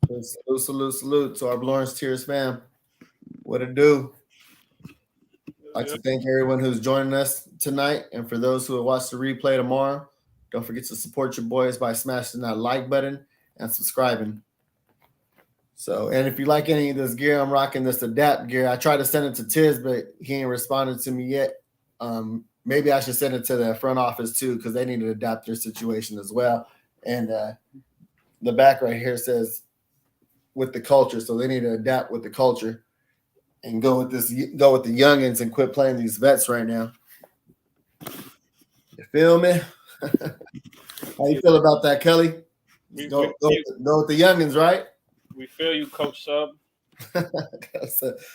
Salute to our Lawrence Tears fam. What it do? I'd like Yeah. to thank everyone who's joining us tonight, and for those who will watch the replay tomorrow, don't forget to support your boys by smashing that like button and subscribing. So, and if you like any of this gear, I'm rocking this Adapt gear. I tried to send it to Tiz, but he ain't responded to me yet. Maybe I should send it to the front office too, because they need to adapt their situation as well. And the back right here says with the culture, so they need to adapt with the culture and go with the youngins and quit playing these vets right now. You feel me? How you feel about that, Kelly? We, Go we, go go with the youngins, right? we feel you, Coach Sub.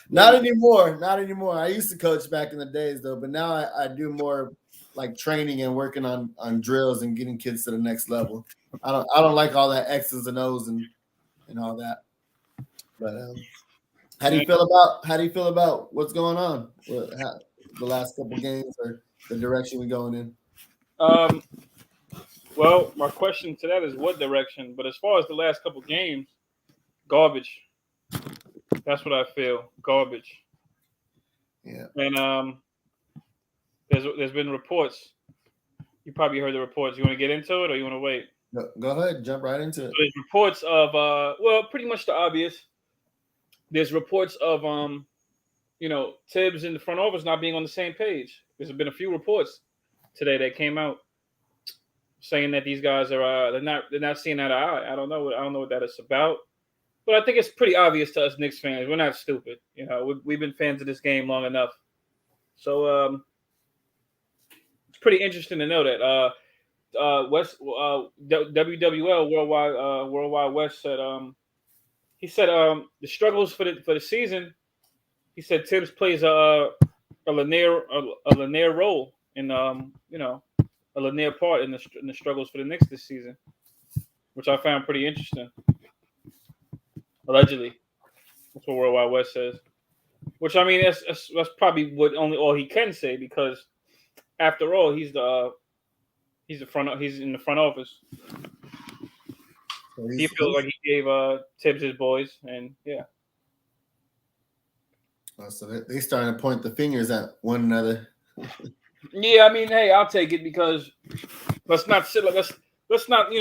Not anymore. Not anymore. I used to coach back in the days though, but now I do more like training and working on drills and getting kids to the next level. I don't like all that X's and O's and all that. But how do you feel about what's going on? The last couple games or the direction we're going in? Um, well, my question to that is what direction? But as far as the last couple games, garbage. That's what I feel. Garbage. Yeah. And there's been reports. You probably heard the reports. You want to get into it, or you want to wait? Go ahead, jump right into it. So there's reports of well, pretty much the obvious. There's reports of Tibbs and the front office not being on the same page. There's been a few reports today that came out saying that these guys are they're not seeing eye to eye. I don't know what that is about, but I think it's pretty obvious to us Knicks fans. We're not stupid, We've been fans of this game long enough, so it's pretty interesting to know that. WWL Worldwide West said he said the struggles for the season. He said Tibbs plays a linear role in a linear part in the struggles for the Knicks this season, which I found pretty interesting. Allegedly, that's what Worldwide West says. Which I mean, that's probably all he can say, because after all, he's in the front office. So he feels like he gave Tibbs his boys, and yeah. So they starting to point the fingers at one another. Yeah, I mean, hey, I'll take it, because let's not sit like let's not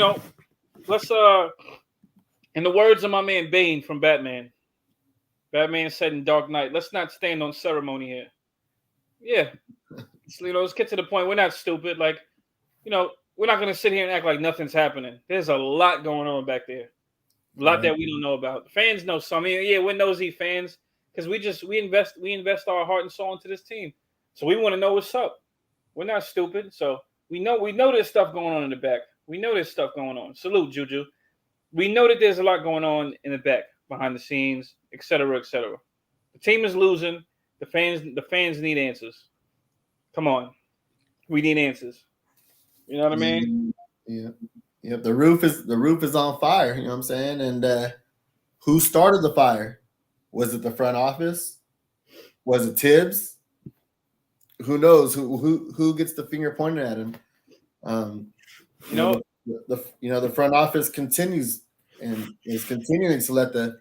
in the words of my man Bane from Batman said in Dark Knight, let's not stand on ceremony here. Yeah, let's get to the point. We're not stupid. Like, we're not going to sit here and act like nothing's happening. There's a lot going on back there. A lot that we don't know about. The fans know some. Yeah, we're nosy fans, because we invest our heart and soul into this team. So we want to know what's up. We're not stupid. So we know there's stuff going on in the back. We know there's stuff going on. Salute, Juju. We know that there's a lot going on in the back, behind the scenes, et cetera, et cetera. The team is losing. The fans need answers. Come on. We need answers. You know what I mean? Yeah. Yep. The roof is on fire. You know what I'm saying? And who started the fire? Was it the front office? Was it Tibbs? Who knows? Who gets the finger pointed at him? The front office continues and is continuing to let the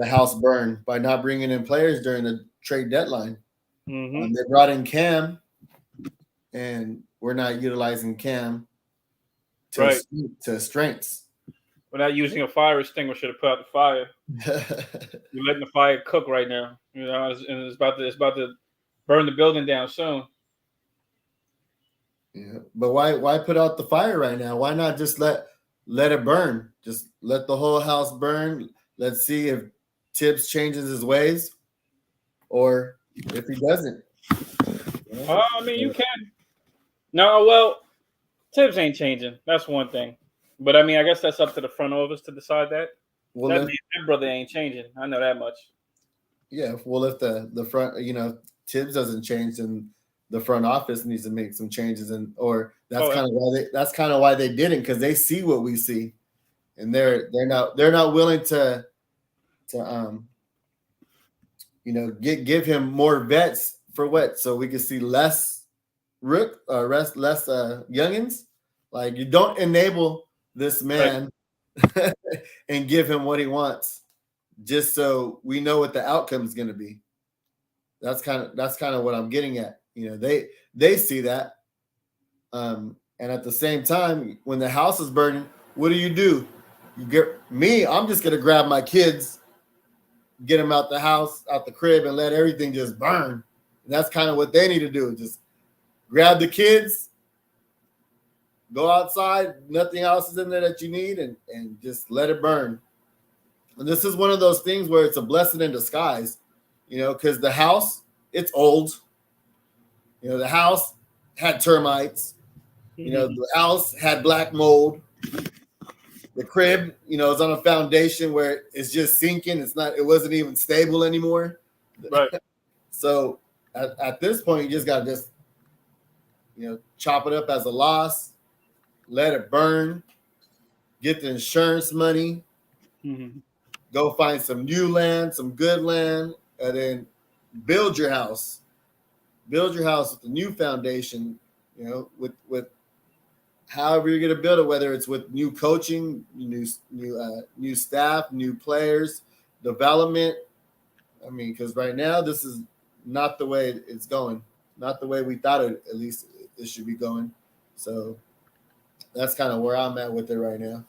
house burn by not bringing in players during the trade deadline. Mm-hmm. They brought in Cam, and we're not utilizing Cam to strengths. We're not using a fire extinguisher to put out the fire. You're letting the fire cook right now. And it's about to burn the building down soon. Yeah, but why put out the fire right now? Why not just let it burn? Just let the whole house burn. Let's see if Tibbs changes his ways, or if he doesn't. I mean, you can. No, well, Tibbs ain't changing. That's one thing. But I mean, I guess that's up to the front office to decide that. Well, that brother ain't changing. I know that much. Yeah. Well, if the front, Tibbs doesn't change, then the front office needs to make some changes, or that's kind of why they didn't, because they see what we see, and they're not willing to give him more vets for what, so we can see less youngins. Like, you don't enable this man and give him what he wants, just so we know what the outcome is going to be. That's kind of what I'm getting at. They see that, and at the same time, when the house is burning, what do? You get me. I'm just gonna grab my kids, get them out the house, out the crib, and let everything just burn. And that's kind of what they need to do. Just grab the kids, go outside. Nothing else is in there that you need, and just let it burn. And this is one of those things where it's a blessing in disguise, because the house, it's old. The house had termites. The house had black mold. The crib, is on a foundation where it's just sinking. It wasn't even stable anymore. Right. So at this point, you just got to chop it up as a loss, let it burn, get the insurance money, go find some new land, some good land, and then build your house. Build your house with a new foundation, with however you're going to build it, whether it's with new coaching, new staff, new players, development. I mean, because right now this is not the way it's going, not the way we thought it should be going. So that's kind of where I'm at with it right now.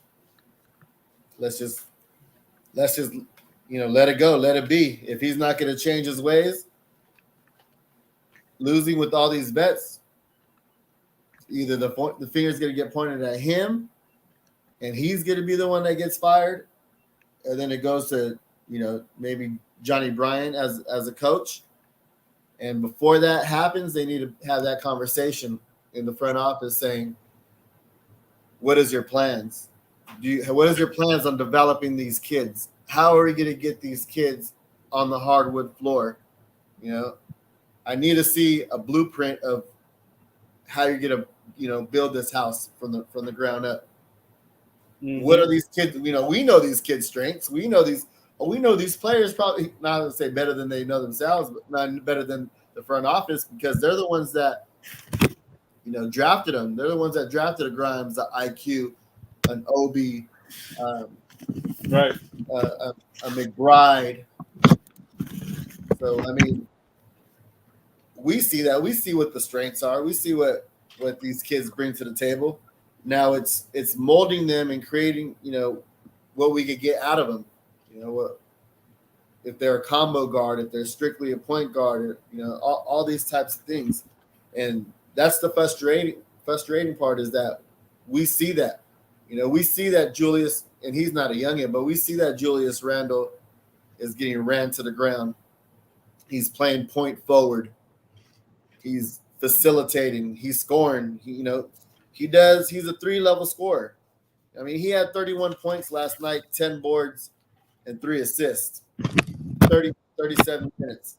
Let's just let it go, let it be. If he's not going to change his ways, losing with all these bets, either the finger's going to get pointed at him and he's going to be the one that gets fired, and then it goes to, maybe Johnny Bryant as a coach. And before that happens, they need to have that conversation in the front office saying, what is your plans? What is your plans on developing these kids? How are we going to get these kids on the hardwood floor? I need to see a blueprint of how you're going to, build this house from the ground up. Mm-hmm. What are these kids? We know these kids' strengths. We know these players probably not to say better than they know themselves, but not better than the front office, because they're the ones that, drafted them. They're the ones that drafted a Grimes, an IQ, an Obi, right, a McBride. So I mean, we see that. We see what the strengths are. We see what these kids bring to the table. Now it's molding them and creating, what we could get out of them. What if they're a combo guard, if they're strictly a point guard, all these types of things. And that's the frustrating part, is that we see that. We see that Julius, and he's not a youngin, but we see that Julius Randle is getting ran to the ground. He's playing point forward. He's facilitating. He's scoring. He's a 3-level scorer. I mean, he had 31 points last night, 10 boards, and 3 assists. 37 minutes.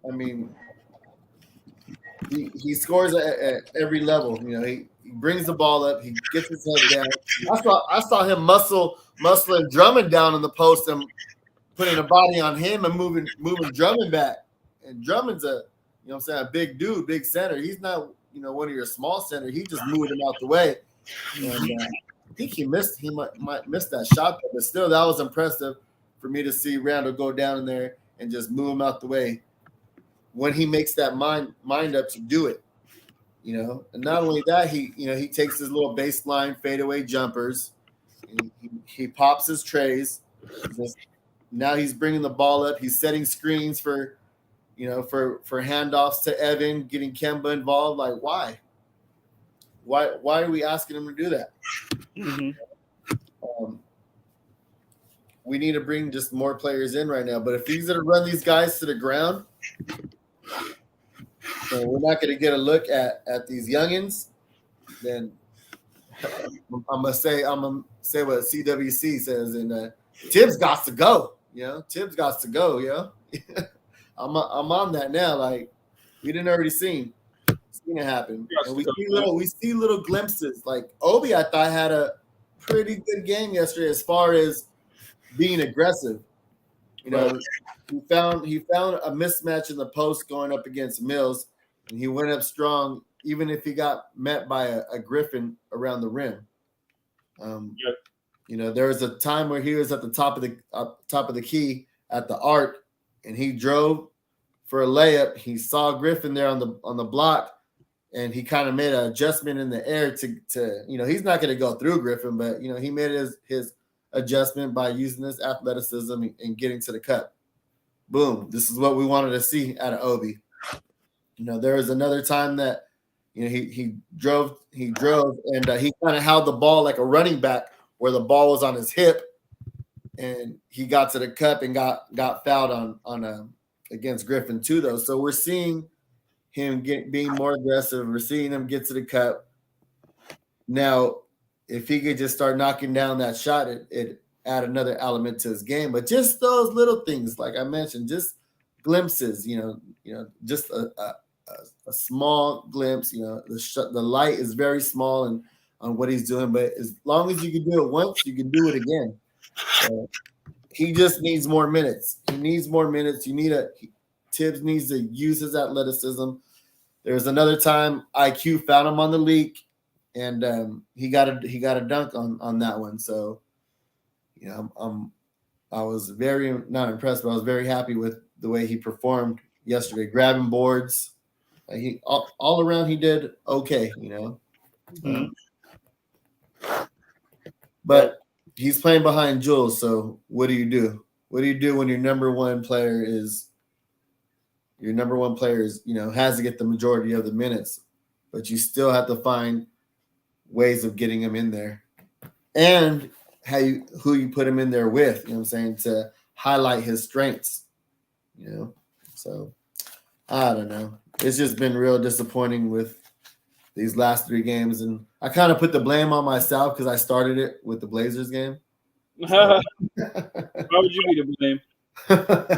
I mean, he scores at every level. He brings the ball up. He gets his head down. I saw him muscling Drummond down in the post and putting a body on him and moving Drummond back. And Drummond's a big dude, big center. He's not, one of your small centers. He just moved him out the way. And I think he might miss that shot, but still, that was impressive for me to see Randall go down in there and just move him out the way when he makes that mind up to do it. And not only that, he takes his little baseline fadeaway jumpers. He pops his trays. Now he's bringing the ball up. He's setting screens for handoffs to Evan, getting Kemba involved. Like, why? Why are we asking him to do that? Mm-hmm. We need to bring just more players in right now. But if he's going to run these guys to the ground, we're not going to get a look at these youngins. Then I'm gonna say what CWC says, and Tibbs got to go. Tibbs got to go. I'm on that now. Like, we didn't already seen it happen, and we see little glimpses. Like Obi, I thought had a pretty good game yesterday as far as being aggressive. He found a mismatch in the post going up against Mills, and he went up strong, even if he got met by a Griffin around the rim. Yep. There was a time where he was at the top of the key at the arc, and he drove for a layup. He saw Griffin there on the block, and he kind of made an adjustment in the air to he's not going to go through Griffin, but he made his adjustment by using his athleticism and getting to the cup. Boom! This is what we wanted to see out of Obi. There was another time that he drove and he kind of held the ball like a running back, where the ball was on his hip, and he got to the cup and got fouled on against Griffin too, though. So we're seeing him being more aggressive. We're seeing him get to the cup. Now, if he could just start knocking down that shot, it add another element to his game. But just those little things, like I mentioned, just glimpses, just a small glimpse. The light is very small and on what he's doing, but as long as you can do it once, you can do it again. He just needs more minutes. He needs more minutes. Tibbs needs to use his athleticism. There's another time IQ found him on the leak, and he got a dunk on that one. So, I was very not impressed, but I was very happy with the way he performed yesterday, grabbing boards. He all around he did okay, Mm-hmm. But he's playing behind Jules. So what do you do? What do you do when your number one player is, has to get the majority of the minutes, but you still have to find ways of getting him in there, and who you put him in there with, what I'm saying, to highlight his strengths, So I don't know. It's just been real disappointing with these last 3 games, and I kind of put the blame on myself because I started it with the Blazers game. So. Why would you be to blame?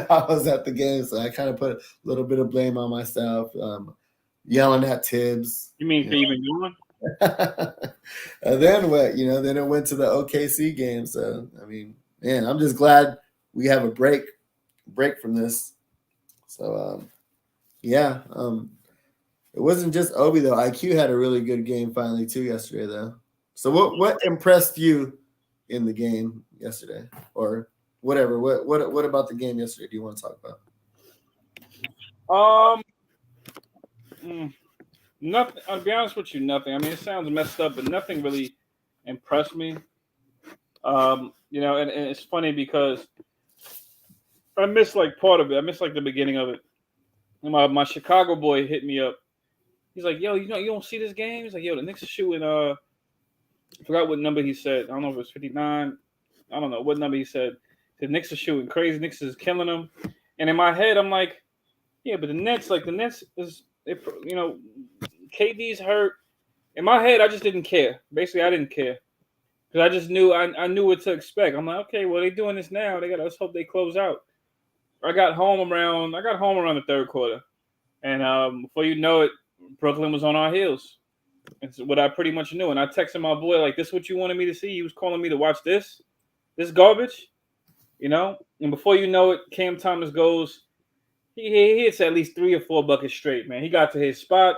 I was at the game, so I kind of put a little bit of blame on myself, yelling at Tibbs. You mean for even going? And then what? Then it went to the OKC game. So I mean, man, I'm just glad we have a break from this. So it wasn't just Obi though. IQ had a really good game finally too yesterday though. So what impressed you in the game yesterday, or whatever? What about the game yesterday do you want to talk about? Nothing. I'll be honest with you, nothing. I mean, it sounds messed up, but nothing really impressed me. And it's funny because I missed like part of it. I missed like the beginning of it. And my Chicago boy hit me up. He's like, "Yo, you don't see this game?" He's like, "Yo, the Knicks are shooting." I forgot what number he said. I don't know if it was 59. I don't know what number he said. The Knicks are shooting crazy. Knicks is killing them. And in my head, I'm like, yeah, but the Nets is, KD's hurt. In my head, I just didn't care. Basically, I didn't care because I just knew I knew what to expect. I'm like, okay, well, they're doing this now. Let's hope they close out. I got home around the third quarter, and before you know it, Brooklyn was on our heels. It's what I pretty much knew. And I texted my boy like, "This is what you wanted me to see." He was calling me to watch this garbage, And before you know it, Cam Thomas goes. He hits at least 3 or 4 buckets straight, man. He got to his spot.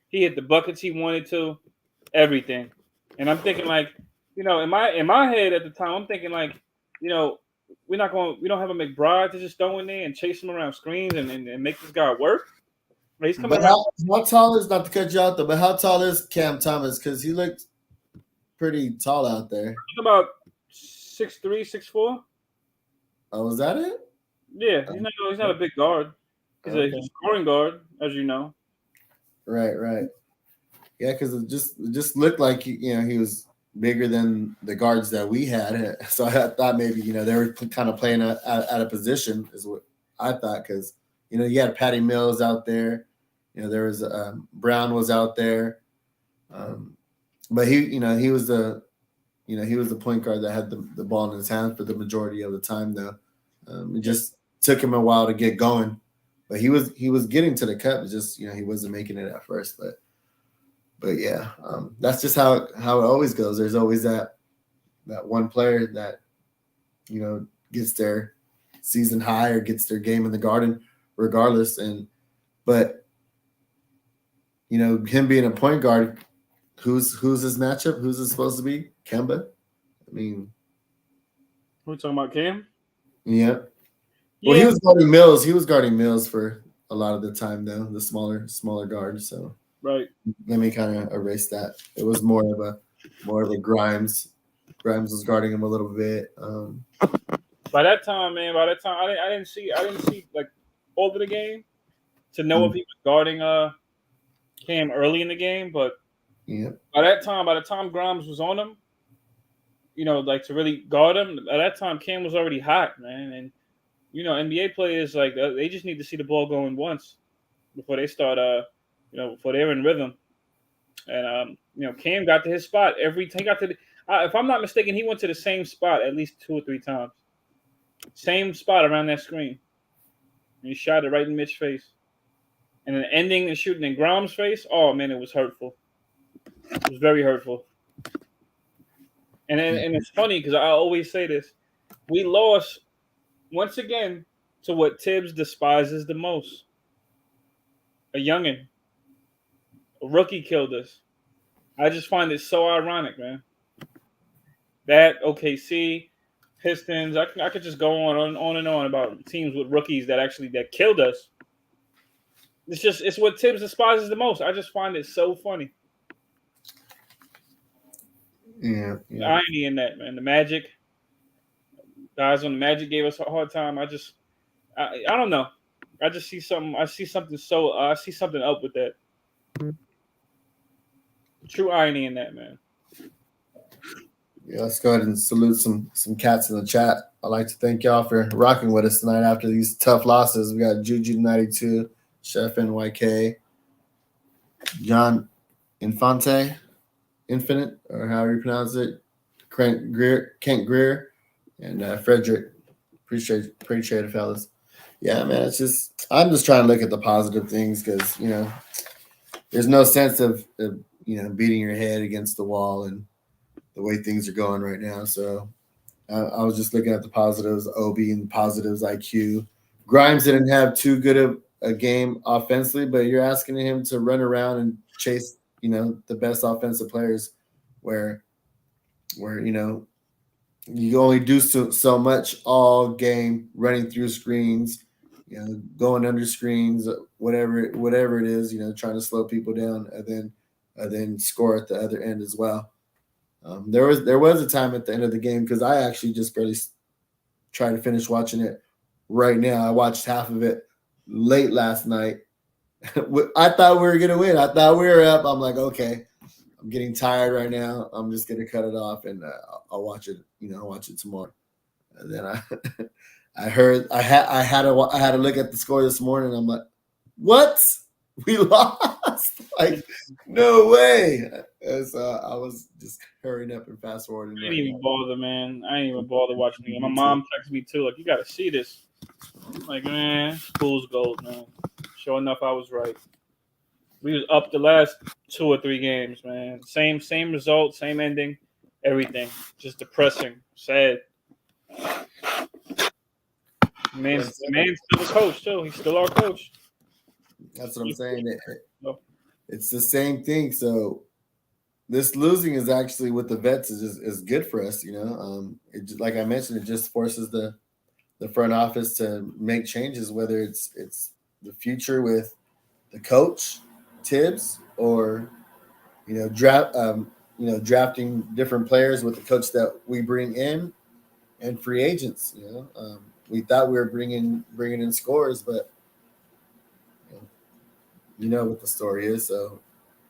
He hit the buckets he wanted to, everything. And I'm thinking like, in my head at the time, I'm thinking like, we don't have a McBride to just throw in there and chase him around screens and make this guy work. He's coming around. How tall is, not to cut you out though, but how tall is Cam Thomas? Because he looked pretty tall out there. He's about 6'3", 6'4". Oh, was that it? Yeah, he's not a big guard. He's a scoring guard, as you know. Right. Yeah, because it just looked like he was bigger than the guards that we had. So I thought maybe they were kind of playing out of position is what I thought, because you had Patty Mills out there, there was Brown was out there, but he was the point guard that had the ball in his hand for the majority of the time though. It just took him a while to get going, but he was getting to the cup. It's just he wasn't making it at first, but yeah, that's just how it always goes. There's always that one player that gets their season high or gets their game in the Garden, regardless. But him being a point guard, Who's his matchup? Who's it supposed to be? Kemba? I mean, We're talking about Cam. yeah. Well, Yeah, he was guarding Mills. He was guarding Mills for a lot of the time, though. The smaller guard. So right. let me kind of erase that. It was more of a Grimes. Grimes was guarding him a little bit. By that time, man. By that time, I didn't see like over the game to know if he was guarding Cam early in the game, but Yeah. by the time Grimes was on him, like to really guard him, at that time Cam was already hot, man. And NBA players like they just need to see the ball going once before they start, before they're in rhythm. And Cam got to his spot every time. He got to if I'm not mistaken, he went to the same spot at least 2 or 3 times. Same spot around that screen. And he shot it right in Mitch's face. And then ending and shooting in Grimes' face, oh man, it was hurtful. It was very hurtful. And it's funny because I always say this. We lost once again to what Tibbs despises the most. A youngin'. A rookie killed us. I just find it so ironic, man. That OKC, Pistons, I could just go on and on about teams with rookies that killed us. It's what Tibbs despises the most. I just find it so funny. Yeah. The irony in that, man. The Magic guys on the Magic gave us a hard time. I don't know. I just see something. I see something up with that. True irony in that, man. Yeah, let's go ahead and salute some cats in the chat. I'd like to thank y'all for rocking with us tonight after these tough losses. We got Juju92, Chef NYK, John Infante, Infinite, or however you pronounce it, Kent Greer, and Frederick. Appreciate it, fellas. Yeah, man, I'm just trying to look at the positive things because, there's no sense of beating your head against the wall and the way things are going right now. So I was just looking at the positives, OB and positives, IQ. Grimes didn't have too good of a game offensively, but you're asking him to run around and chase, the best offensive players where you only do so much all game, running through screens, going under screens, whatever it is, trying to slow people down and then score at the other end as well. There was a time at the end of the game because I actually just barely tried to finish watching it right now. I watched half of it late last night. I thought we were gonna win. I thought we were up. I'm like, okay, I'm getting tired right now. I'm just gonna cut it off and I'll watch it. I'll watch it tomorrow. And then I had to look at the score this morning. I'm like, what? We lost? Like, no way. So I was just hurrying up and fast forwarding. I didn't even bother, man. I didn't even bother watching the game. My mom texted me too, like, you got to see this. I'm like, man, school's gold, man. Sure enough, I was right. We was up the last 2 or 3 games, man. Same result, same ending, everything. Just depressing, sad. The man's still a coach too. He's still our coach. That's what I'm saying. It's the same thing. So this losing is actually with the vets is good for us. Like I mentioned, it just forces the front office to make changes, whether it's the future with the coach Tibbs or drafting different players with the coach that we bring in and free agents. We thought we were bringing in scores, but what the story is. So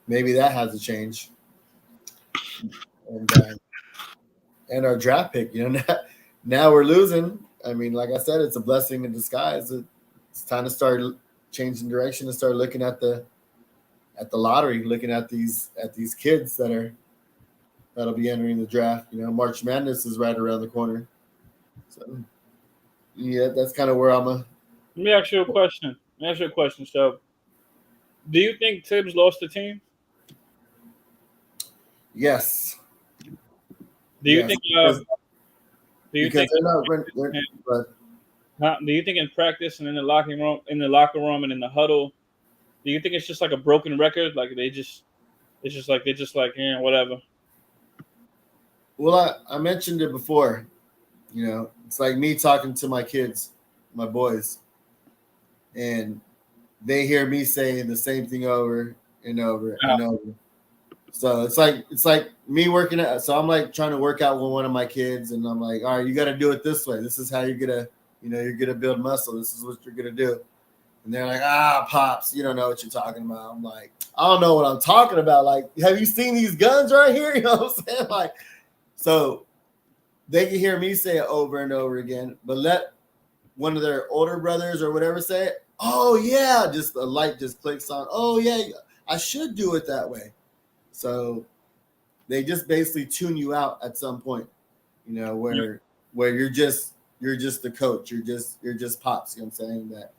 maybe that has to change. And our draft pick, now we're losing. I mean, like I said, it's a blessing in disguise. It's time to start changing direction and start looking at the lottery, looking at these kids that'll be entering the draft. March Madness is right around the corner. So yeah, that's kind of where I'm Let me ask you a question. So, do you think Tibbs lost the team? Yes. Do you think? Do you think in practice and in the locker room and in the huddle, do you think it's just like a broken record? Like they just It's just like they're just like, yeah, whatever. Well, I mentioned it before. It's like me talking to my kids, my boys, and they hear me saying the same thing over and over and over. So it's like me working out. So I'm like trying to work out with one of my kids, and I'm like, all right, you got to do it this way. This is how you're gonna build muscle. This is what you're gonna do. And they're like, pops, you don't know what you're talking about. I'm like, I don't know what I'm talking about. Like, have you seen these guns right here? You know what I'm saying? Like, so they can hear me say it over and over again, but let one of their older brothers or whatever say it. Oh yeah, just a light just clicks on. Oh yeah, I should do it that way. So they just basically tune you out at some point, where you're just the coach. You're just pops. You know what I'm saying? That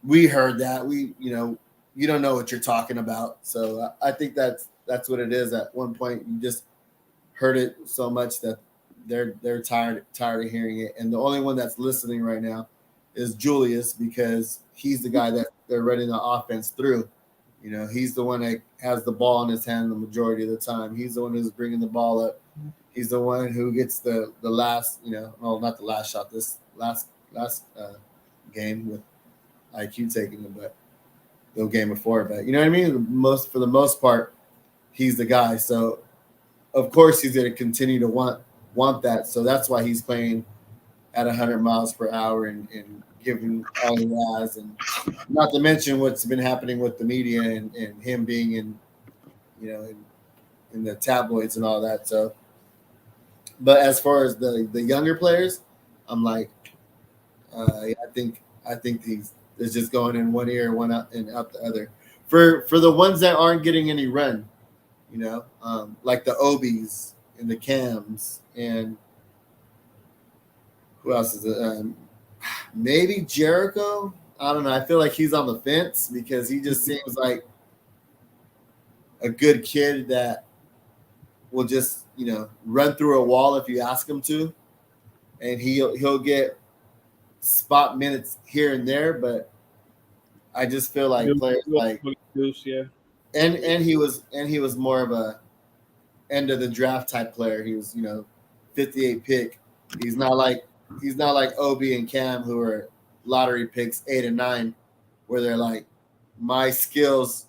we heard that you don't know what you're talking about. So I think that's what it is. At one point, you just heard it so much that they're tired of hearing it, and the only one that's listening right now is Julius, because he's the guy that they're running the offense through. He's the one that has the ball in his hand the majority of the time. He's the one who's bringing the ball up. He's the one who gets the last, not the last shot, this last game with IQ taking it, but the game before. But you know what I mean? For the most part, he's the guy. So of course he's going to continue to want that. So that's why he's playing at 100 miles per hour and giving all he has, and not to mention what's been happening with the media and him being in the tabloids and all that. So, but as far as the younger players, I'm like, I think it's just going in one ear, one out and out the other. For the ones that aren't getting any run, like the Obies and the Cams, and who else is it? Maybe Jericho. I don't know. I feel like he's on the fence because he just seems like a good kid that will just run through a wall if you ask him to, and he'll get spot minutes here and there. But I just feel like players like yeah. And he was more of a end of the draft type player. He was 58 pick. He's not like Obi and Cam, who are lottery picks 8 and 9, where they're like, my skills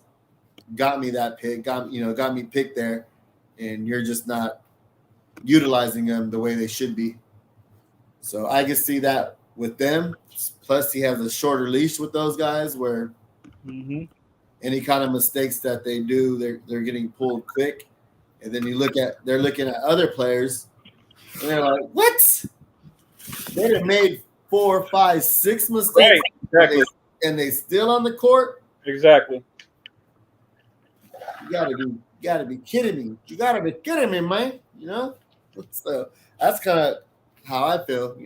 got me that pick, got me picked there, and you're just not utilizing them the way they should be. So I can see that with them. Plus, he has a shorter leash with those guys, where any kind of mistakes that they do, they're getting pulled quick. And then they're looking at other players, and they're like, what? They'd have made 4, 5, 6 mistakes, right, exactly. and they still on the court. Exactly. You gotta be kidding me. You gotta be kidding me, man. So that's kind of how I feel.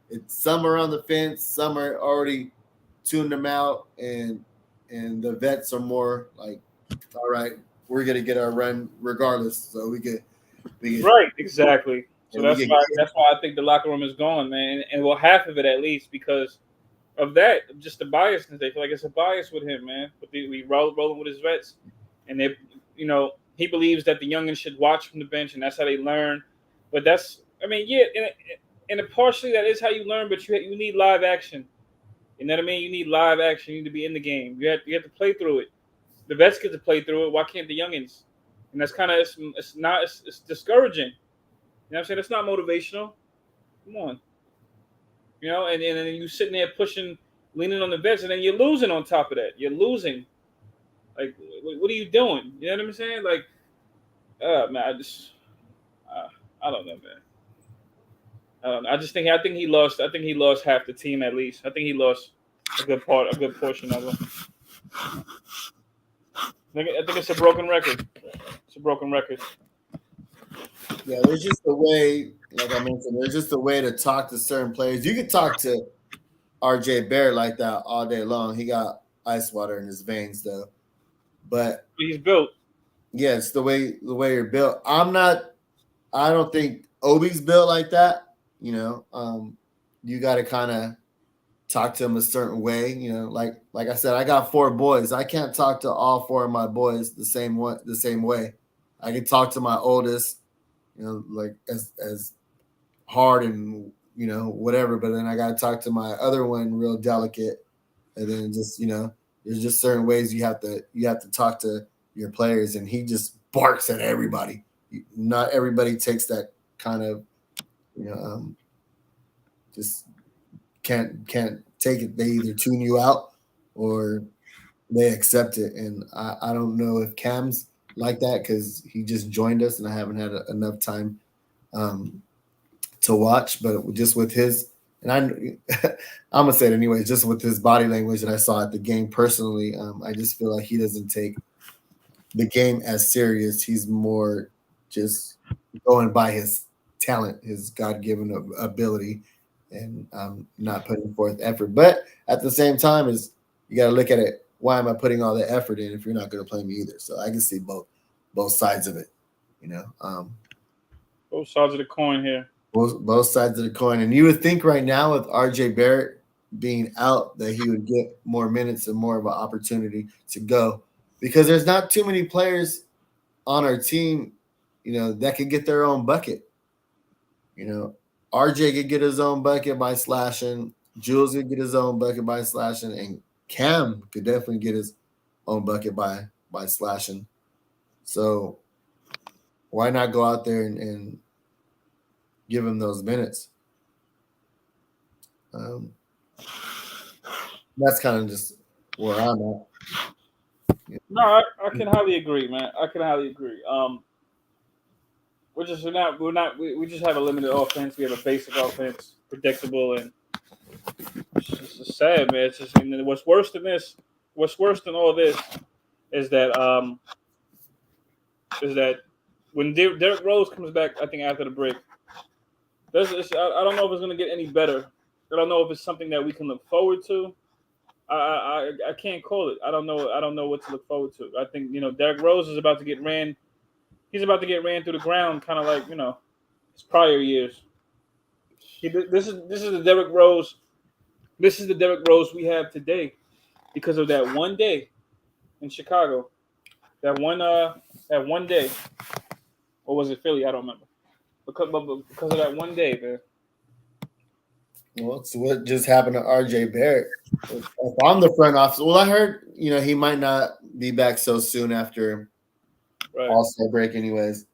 It's some are on the fence, some are already tuned them out, and the vets are more like, all right, we're gonna get our run regardless. So we get right, exactly. So that's why I think the locker room is gone, man, and well, half of it at least because of that, just the biasness. They feel like it's a bias with him, man. But we rolling with his vets, and they, he believes that the youngins should watch from the bench, and that's how they learn. But that's, and partially that is how you learn. But you need live action. You know what I mean? You need live action. You need to be in the game. You have to play through it. The vets get to play through it. Why can't the youngins? And that's kind of it's discouraging. You know what I'm saying? It's not motivational. Come on. And then you sitting there leaning on the vets, and then you're losing on top of that. You're losing. Like, what are you doing? You know what I'm saying? Like, man, I don't know, man. I don't know. I think he lost. I think he lost half the team at least. I think he lost a good portion of them. I think it's a broken record. It's a broken record. Yeah, there's just a way, like I mentioned, there's just a way to talk to certain players. You could talk to RJ Barrett like that all day long. He got ice water in his veins, though. But he's built. Yeah, it's the way you're built. I don't think Obi's built like that. You got to kind of talk to them a certain way. You know, like I said, I got 4 boys. I can't talk to all 4 of my boys the same way. I can talk to my oldest, you know, like as hard and whatever, but then I got to talk to my other one real delicate, and then just there's just certain ways you have to talk to your players, and he just barks at everybody. Not everybody takes that kind of just can't take it. They either tune you out or they accept it, and I don't know if Cam's like that because he just joined us and I haven't had enough time to watch, but just with his, and I'm gonna say it anyways, just with his body language that I saw at the game personally, I just feel like he doesn't take the game as serious. He's more just going by his talent, his God-given ability, and not putting forth effort. But at the same time, is you got to look at it. Why am I putting all the effort in if you're not going to play me either? So I can see both sides of it. Both sides of the coin here. Both sides of the coin. And you would think right now with RJ Barrett being out that he would get more minutes and more of an opportunity to go, because there's not too many players on our team, that could get their own bucket. RJ could get his own bucket by slashing. Jules could get his own bucket by slashing, and Cam could definitely get his own bucket by slashing. So why not go out there and give him those minutes? That's kind of just where I'm at. Yeah. No, I can highly agree, man. I can highly agree. We just have a limited offense. We have a basic offense, predictable, and it's just sad, man. It's just, and what's worse than all this is that when Derrick Rose comes back, I think after the break, I don't know if it's going to get any better. I don't know if it's something that we can look forward to. I can't call it. I don't know what to look forward to. I think Derrick Rose is about to get ran. He's about to get ran through the ground, kind of like his prior years. This is the Derrick Rose. This is the Derrick Rose we have today because of that one day in Chicago. That one day, or was it Philly? I don't remember. Because of that one day, man. Well, so what just happened to RJ Barrett? If I'm the front office, well, I heard he might not be back so soon after All-Star break, anyways.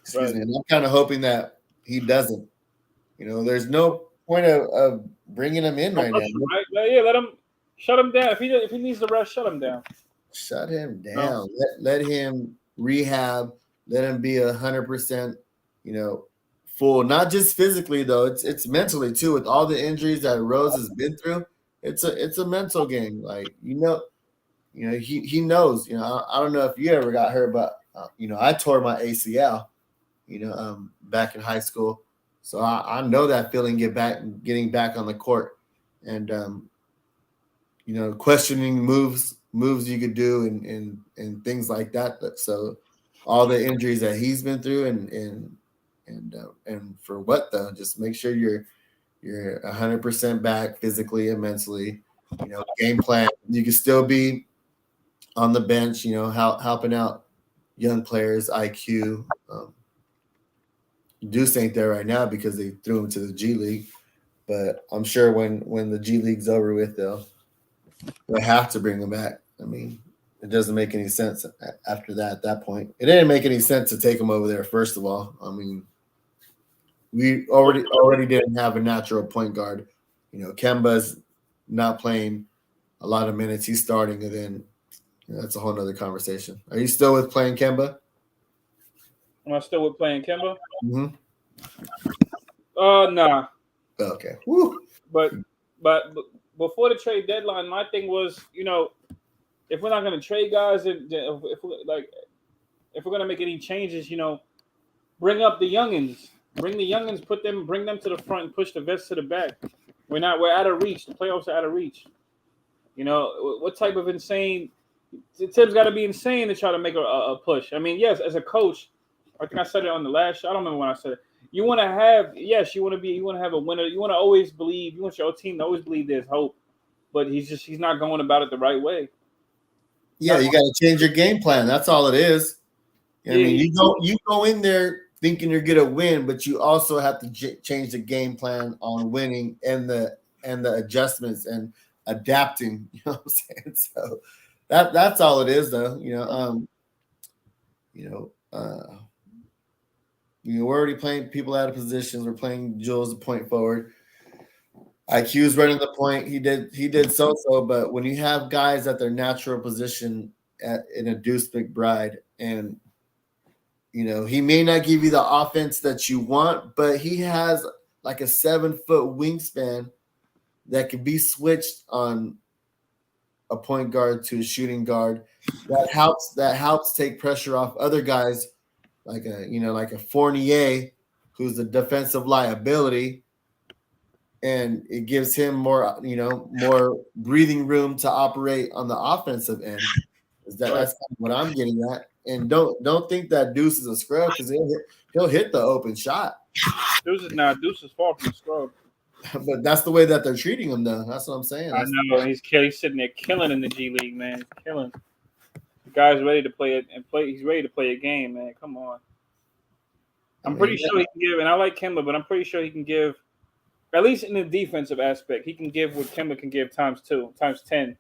Excuse me. And I'm kind of hoping that he doesn't. There's no point of bringing him in right now. Right? Yeah, let him shut him down. If he needs the rest, shut him down. Shut him down. No. Let him rehab. Let him be 100%. Full, not just physically though. It's mentally too. With all the injuries that Rose has been through, it's a mental game. Like he knows. I don't know if you ever got hurt, but I tore my ACL. Back in high school, so I know that feeling. Getting back on the court, and questioning moves you could do and things like that. So all the injuries that he's been through and for what though? Just make sure you're 100% back physically and mentally. Game plan. You can still be on the bench. Helping out young players. IQ. Deuce ain't there right now because they threw him to the G League, but I'm sure when the G League's over with, they'll have to bring him back. I mean, it doesn't make any sense after that. At that point, it didn't make any sense to take him over there. First of all, I mean, we already didn't have a natural point guard. Kemba's not playing a lot of minutes. He's starting, and then that's a whole nother conversation. Are you still with playing Kemba? Am I still with playing Kemba? Mm-hmm. Nah. Okay. Woo. But before the trade deadline, my thing was, if we're not going to trade guys, if we're going to make any changes, bring up the youngins. Bring the youngins, bring them to the front and push the vets to the back. We're out of reach. The playoffs are out of reach. What type of insane – Tim's got to be insane to try to make a push. I mean, yes, as a coach, I think I said it on the last show. I don't remember when I said it. You want to have, yes, you want to have a winner. You want to always believe. You want your team to always believe there's hope, but he's not going about it the right way. Yeah, you got to change your game plan. That's all it is. I mean, you go in there thinking you're gonna win, but you also have to change the game plan on winning and the adjustments and adapting. You know what I'm saying? So that's all it is, though. We're already playing people out of positions. We're playing Jules the point forward. IQ's running the point. He did so, but when you have guys at their natural position in a Deuce McBride, and he may not give you the offense that you want, but he has like a 7-foot wingspan that can be switched on a point guard to a shooting guard. That helps take pressure off other guys, like a Fournier, who's a defensive liability. And it gives him more breathing room to operate on the offensive end. That's kind of what I'm getting at. And don't think that Deuce is a scrub, because he'll hit the open shot. Deuce is far from a scrub. But that's the way that they're treating him, though. That's what I'm saying. I know he's sitting there killing in the G League, man. Killing. The guy's ready to play it and play. He's ready to play a game, man. Come on. I'm pretty sure he can give, and I like Kemba, but I'm pretty sure he can give. At least in the defensive aspect, he can give what Kemba can give times 2, times 10.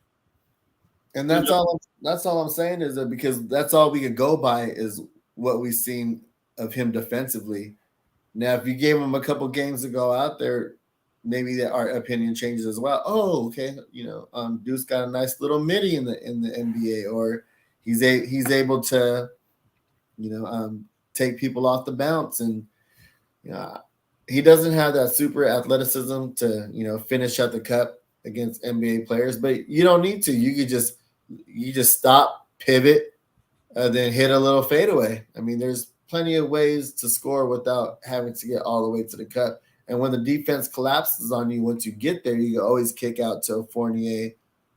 And that's all I'm saying is that, because that's all we can go by is what we've seen of him defensively. Now, if you gave him a couple games to go out there, maybe our opinion changes as well. Oh, okay, Deuce got a nice little midi in the NBA, or he's able to, take people off the bounce, and he doesn't have that super athleticism to finish at the cup against NBA players, but you don't need to. You just stop, pivot, then hit a little fadeaway. I mean, there's plenty of ways to score without having to get all the way to the cup. And when the defense collapses on you, once you get there, you can always kick out to Fournier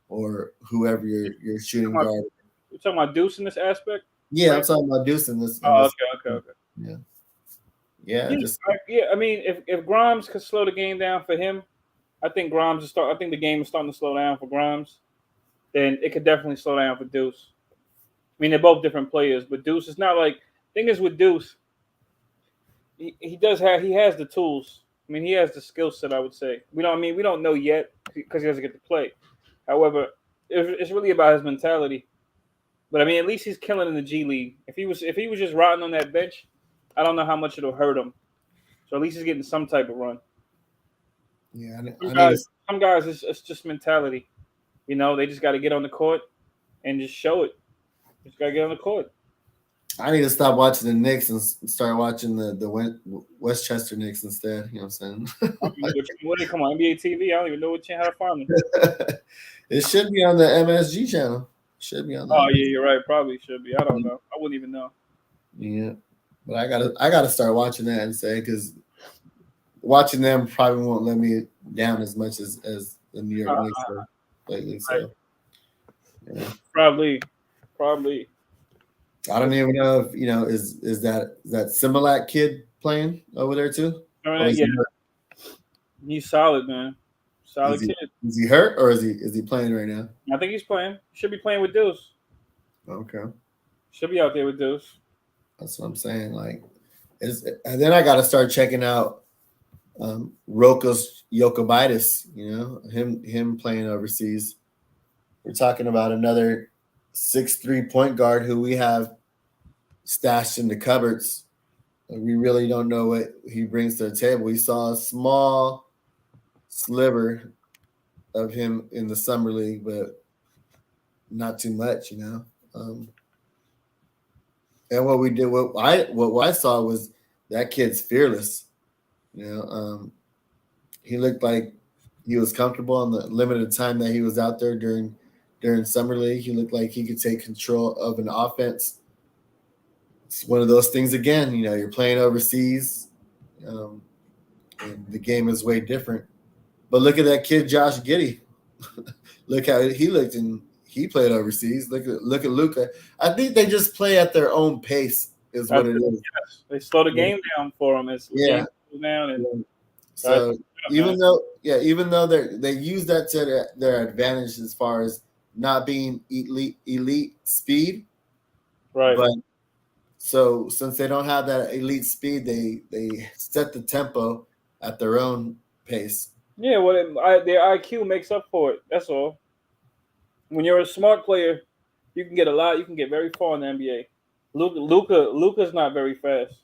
or whoever your shooting guard. You're talking about Deuce in this aspect? Yeah, I'm talking about Deuce in this. Okay. Yeah. I mean, if Grimes could slow the game down for him, I think the game is starting to slow down for Grimes. Then it could definitely slow down for Deuce. I mean, they're both different players, but Deuce is not like. Thing is with Deuce, he has the tools. I mean, he has the skill set. I would say we don't know yet because he doesn't get to play. However, it's really about his mentality. But I mean, at least he's killing in the G League. If he was just rotting on that bench, I don't know how much it'll hurt him. So at least he's getting some type of run. Yeah, some guys it's just mentality. They just got to get on the court and just show it. Just got to get on the court. I need to stop watching the Knicks and start watching the Westchester Knicks instead. You know what I'm saying? Come on, NBA TV. I don't even know how to find it. It should be on the MSG channel. Should be on. Oh yeah, you're right. Probably should be. I don't know. I wouldn't even know. Yeah, but I gotta start watching that and say, because watching them probably won't let me down as much as the New York Knicks have lately. So yeah. Probably. I don't even know if is that Similac kid playing over there too? Yeah. He's solid, man. Solid kid. Is he hurt, or is he playing right now? I think he's playing. Should be playing with Deuce. Okay. Should be out there with Deuce. That's what I'm saying. And then I got to start checking out Rokos Jokovitis. Him playing overseas. We're talking about another 6'3" point guard who we have stashed in the cupboards. We really don't know what he brings to the table. We saw a small sliver of him in the summer league, but not too much, And what I saw was that kid's fearless. He looked like he was comfortable in the limited time that he was out there during summer league. He looked like he could take control of an offense. It's one of those things again. You're playing overseas, and the game is way different. But look at that kid, Josh Giddey. Look how he looked, and he played overseas. Look at Luka. I think they just play at their own pace is what it is. Yes. They slow the game down for them. It's Yeah. down and So even though they use that to their advantage as far as not being elite speed, right. but so since they don't have that elite speed, they set the tempo at their own pace. Yeah, well, their IQ makes up for it. That's all. When you're a smart player, you can get a lot. You can get very far in the NBA. Luca's not very fast.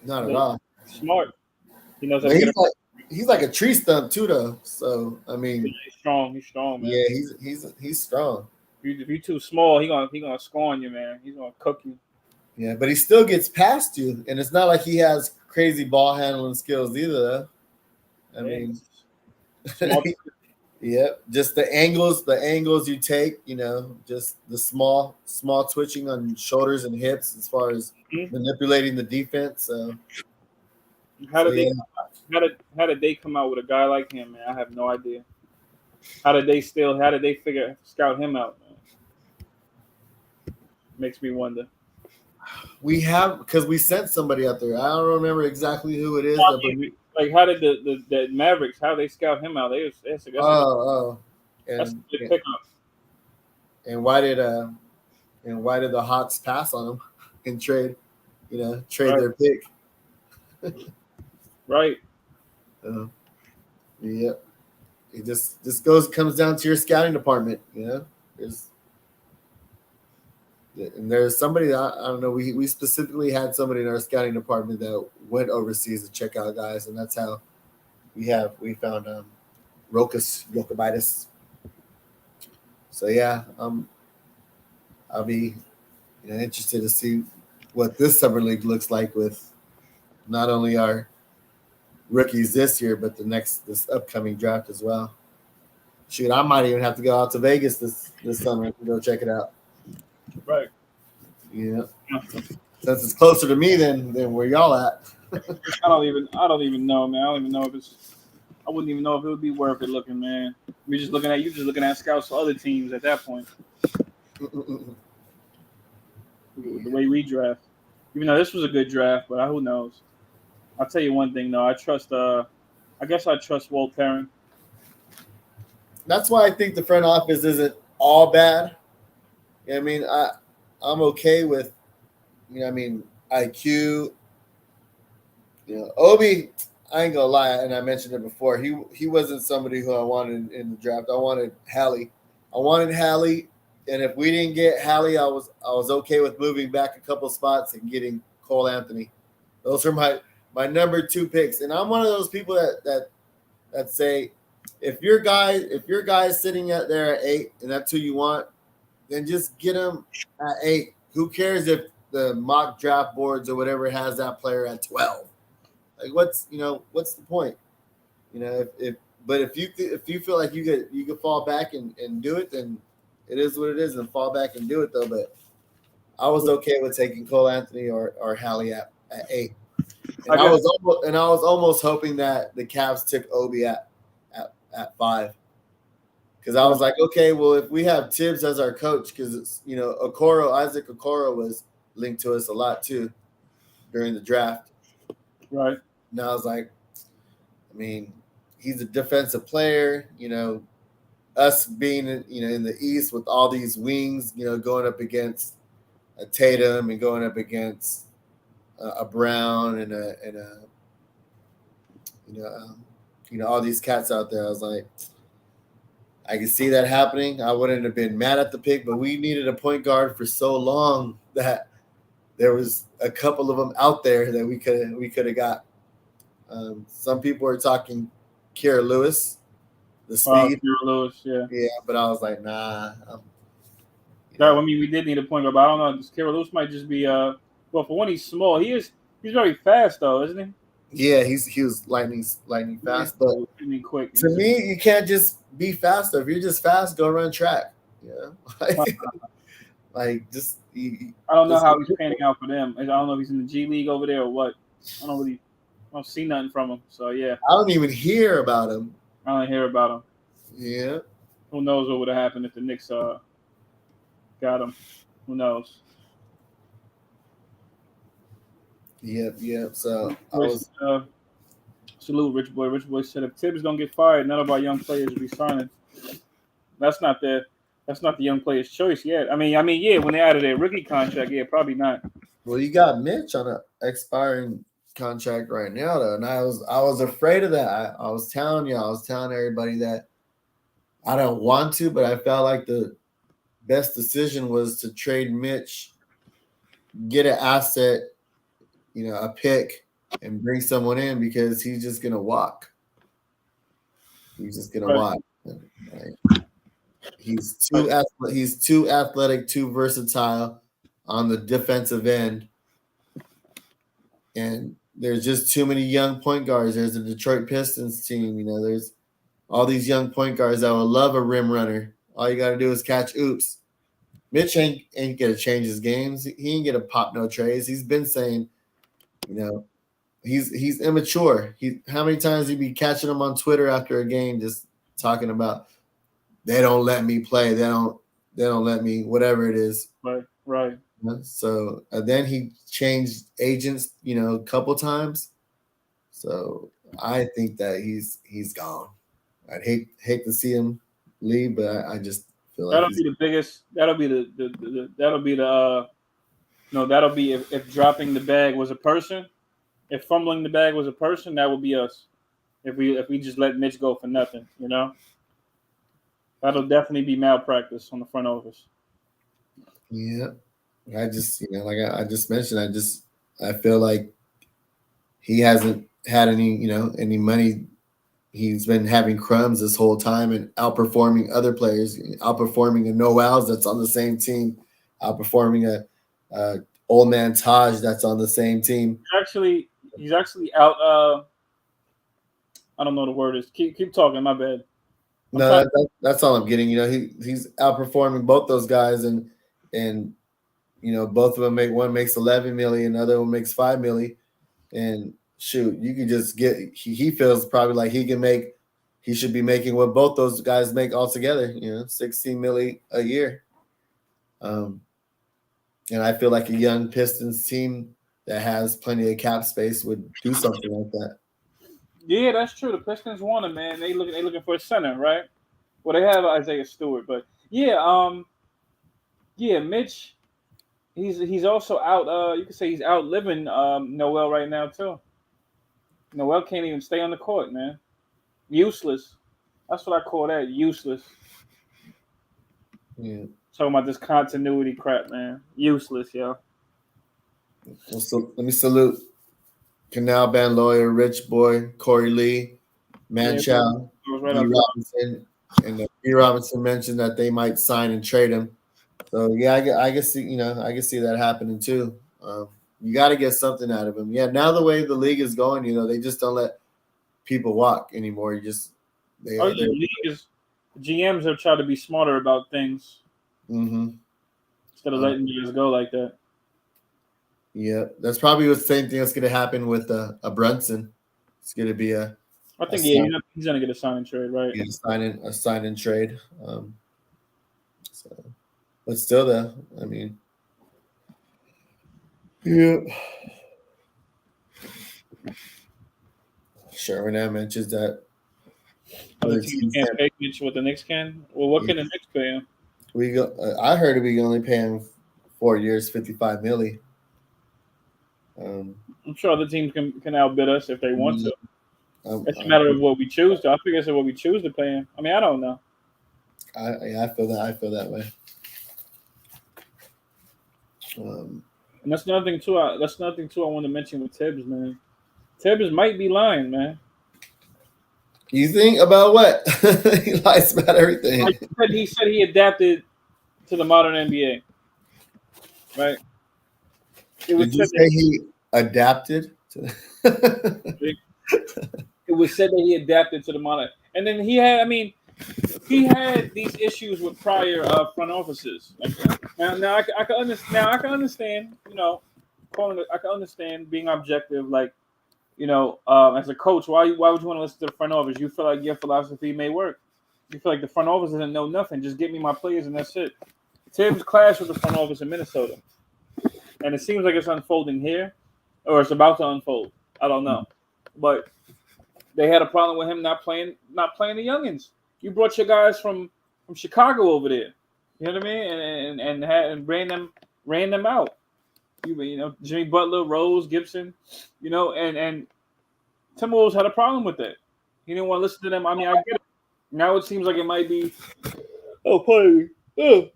Not at all. Smart. He knows how But to get. he's like a tree stump too, though. So I mean, He's strong. He's strong, man. yeah, he's strong. If you're too small, he gonna score on you, man. He's gonna cook you. Yeah, but he still gets past you, and it's not like he has crazy ball handling skills either. Though. I mean, yep, just the angles you take, just the small twitching on shoulders and hips as far as manipulating the defense. So how did they come out with a guy like him, man? I have no idea. How did they scout him out, man? Makes me wonder. We have because we sent somebody out there. I don't remember exactly who it is. Like, how did the Mavericks? How they scout him out? That's a good pickup. And why did the Hawks pass on him and trade their pick? Right. Yep. It just comes down to your scouting department. There's somebody that I don't know. We specifically had somebody in our scouting department that went overseas to check out guys, and that's how we found Rokas Jokovitis. So yeah, I'll be interested to see what this summer league looks like with not only our rookies this year, but this upcoming draft as well. Shoot, I might even have to go out to Vegas this summer to go check it out. Right. Yeah. Since it's closer to me than where y'all at. I don't even know, man. I don't even know I wouldn't even know if it would be worth it looking, man. You just looking at scouts for other teams at that point. The way we draft. Even though this was a good draft, but who knows? I'll tell you one thing though. I trust Walt Perrin. That's why I think the front office isn't all bad. I mean, I'm okay with, IQ. Obi, I ain't gonna lie, and I mentioned it before. He wasn't somebody who I wanted in the draft. I wanted Hallie. And if we didn't get Hallie, I was okay with moving back a couple spots and getting Cole Anthony. Those are my number 2 picks, and I'm one of those people that say, if your guy's sitting out there at 8 and that's who you want, then just get him at 8. Who cares if the mock draft boards or whatever has that player at 12? Like, what's the point? If you feel like you could fall back and do it, then it is what it is, and fall back and do it though. But I was okay with taking Cole Anthony or Hallie at 8. And I was almost hoping that the Cavs took Obi at 5. Because I was like, okay, well, if we have Tibbs as our coach, because it's Isaac Okoro was linked to us a lot too during the draft. Right. And I was like, I mean, he's a defensive player. Us being in the East with all these wings, going up against a Tatum and going up against a Brown and all these cats out there. I was like, I could see that happening. I wouldn't have been mad at the pick, but we needed a point guard for so long that there was a couple of them out there that we could have got. Some people are talking Kira Lewis, the speed. Kira Lewis, yeah. Yeah, but I was like, nah. I mean, we did need a point guard, but I don't know. Kira Lewis might just be well, for one, he's small. He's very fast though, isn't he? Yeah, he was lightning fast, but quick. To me, you can't just be fast. If you're just fast, go run track. Just. I don't know how he's panning out for them. I don't know if he's in the G League over there or what. I don't see nothing from him. So yeah. I don't even hear about him. I don't hear about him. Yeah. Who knows what would have happened if the Knicks got him? Who knows? Yep. So I Rich, was. salute Rich Boy. Rich Boy said if Tibbs don't get fired, none of our young players will be signing. That's not the young player's choice yet. I mean, yeah, when they added their rookie contract, yeah, probably not. Well, you got Mitch on an expiring contract right now, though, and I was afraid of that. I was telling everybody that I don't want to, but I felt like the best decision was to trade Mitch, get an asset, a pick, and bring someone in because he's just gonna walk. He's just gonna Right. walk. Like, he's too athletic, too versatile on the defensive end, and there's just too many young point guards. There's a Detroit Pistons team. There's all these young point guards that would love a rim runner. All you got to do is catch oops. Mitch ain't gonna change his games. He ain't gonna pop no trays. He's been saying, he's immature. How many times he be catching him on Twitter after a game, just talking about they don't let me play. They don't let me, whatever it is. Right. So then he changed agents, a couple times. So I think that he's gone. I'd hate to see him leave, but I just feel like That'll be the biggest. That'll be if dropping the bag was a person, if fumbling the bag was a person, that would be us. If we just let Mitch go for nothing, that'll definitely be malpractice on the front office. Yeah, I just like I just mentioned, I feel like he hasn't had any money. He's been having crumbs this whole time and outperforming other players, outperforming a Noel's that's on the same team, outperforming a old man Taj that's on the same team. He's actually out. I don't know what the word is. Keep talking. My bad. No, that's all I'm getting. He's outperforming both those guys, and both of them one makes 11 million, another one makes 5 million, and shoot, you can just get. He feels probably like he should be making what both those guys make altogether. 16 million a year. And I feel like a young Pistons team that has plenty of cap space would do something like that. Yeah, that's true. The Pistons want him, man. They looking for a center, right? Well, they have Isaiah Stewart, but yeah, Mitch. He's also out. You could say he's outliving Noel right now too. Noel can't even stay on the court, man. Useless. That's what I call that. Useless. Yeah. Talking about this continuity crap, man. Useless, yo. Well, so let me salute Canal Band Lawyer, Rich Boy, Corey Lee, Manchow, Right B. Robinson, and B. Robinson mentioned that they might sign and trade him. So yeah, I guess I can see that happening too. You got to get something out of him. Yeah, now the way the league is going, they just don't let people walk anymore. GMs are trying to be smarter about things instead of letting you just go like that. Yeah, that's probably the same thing that's going to happen with a Brunson. It's going to be I think he's going to get a sign and trade, right? Yeah, a sign and trade. But still, though, I mean, yeah. Sherwin now mentions that other teams can't pay Mitch what the Knicks can. Well, what can the Knicks pay him? I heard we can only pay him 4 years, $55 million. I'm sure other teams can outbid us if they want to. It's a matter of what we choose to. I figure it's what we choose to pay him. I mean, I don't know. I feel that way. And that's another thing too. I want to mention with Tibbs, man. Tibbs might be lying, man. You think about what? He lies about everything. He said he adapted to the modern NBA. Right? Did you say he adapted to It was said that he adapted to the modern, and then he had these issues with prior front offices. Now I can understand. I can understand being objective. As a coach, why would you want to listen to the front office? You feel like your philosophy may work. You feel like the front office doesn't know nothing. Just get me my players and that's it. Tibbs clashed with the front office in Minnesota, and it seems like it's unfolding here. or it's about to unfold. I don't know, but they had a problem with him not playing the youngins. You brought your guys from Chicago over there. You know what I mean? And ran them out. You know, Jimmy Butler, Rose, Gibson, you know, and Timberwolves had a problem with that. He didn't want to listen to them. I mean, I get it. Now it seems like it might be. Oh, pardon me. Oh.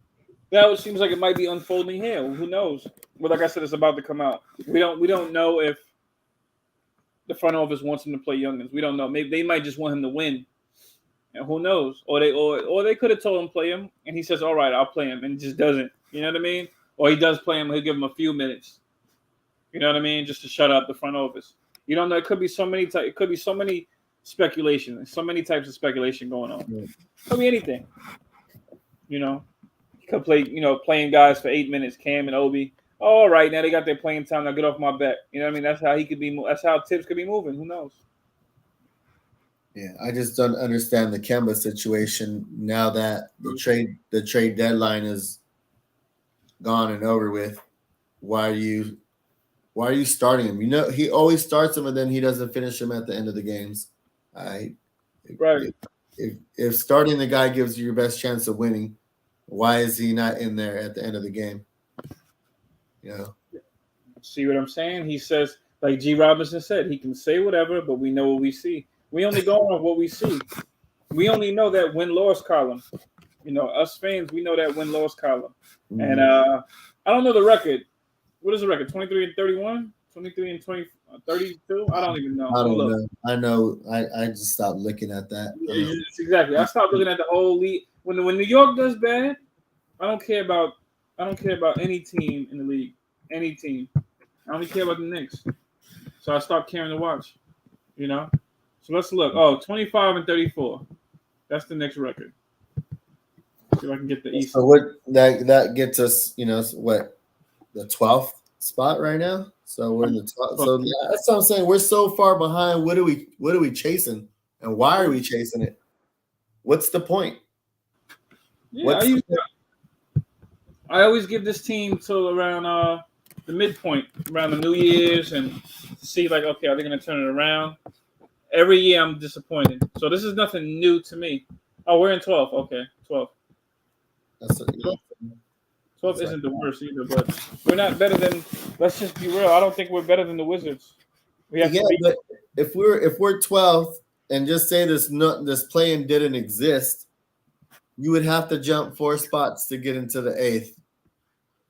Now it seems like it might be unfolding here. Who knows? But like I said, it's about to come out. We don't know if the front office wants him to play youngins. We don't know. Maybe they might just want him to win. And who knows? Or they could have told him play him, and he says, "All right, I'll play him," and just doesn't. You know what I mean? Or he does play him. He'll give him a few minutes. You know what I mean? Just to shut up the front office. You don't know. It could be so many. It could be so many speculation. So many types of speculation going on. It could be anything. You know, he could play. You know, playing guys for 8 minutes. Cam and Obi. All right, now they got their playing time. Now get off my back. You know what I mean? That's how he could be. That's how Tibbs could be moving. Who knows? Yeah, I just don't understand the Kemba situation now that the trade deadline is gone and over with. Why are you starting him? You know, he always starts him and then he doesn't finish him at the end of the games. Right. If starting the guy gives you your best chance of winning, why is he not in there at the end of the game? You know. See what I'm saying? He says, like G. Robinson said, he can say whatever, but we know what we see. We only go on what we see. We only know that win-loss column. You know, us fans, we know that win-loss column. Mm-hmm. And I don't know the record. What is the record? 23-31? 23-32? I don't even know. I don't know. I know. I just stopped looking at that. Exactly. I stopped looking at the whole league. When New York does bad, I don't care about any team in the league. Any team. I only care about the Knicks. So I stopped caring to watch. You know? So let's look. 25-34. That's the next record. See if I can get the East. So what that gets us, you know, what, the 12th spot right now? So we're in the 12th. So yeah, that's what I'm saying. We're so far behind. What are we chasing? And why are we chasing it? What's the point? Yeah, I always give this team till around the midpoint, around the New Year's, and see like, okay, are they going to turn it around? Every year I'm disappointed. So this is nothing new to me. Oh, we're in 12th. Okay, 12th. 12th isn't the worst either, but we're not better than. Let's just be real. I don't think we're better than the Wizards. We have to be. But if we're 12th and just say this play-in didn't exist, you would have to jump 4 spots to get into the 8th.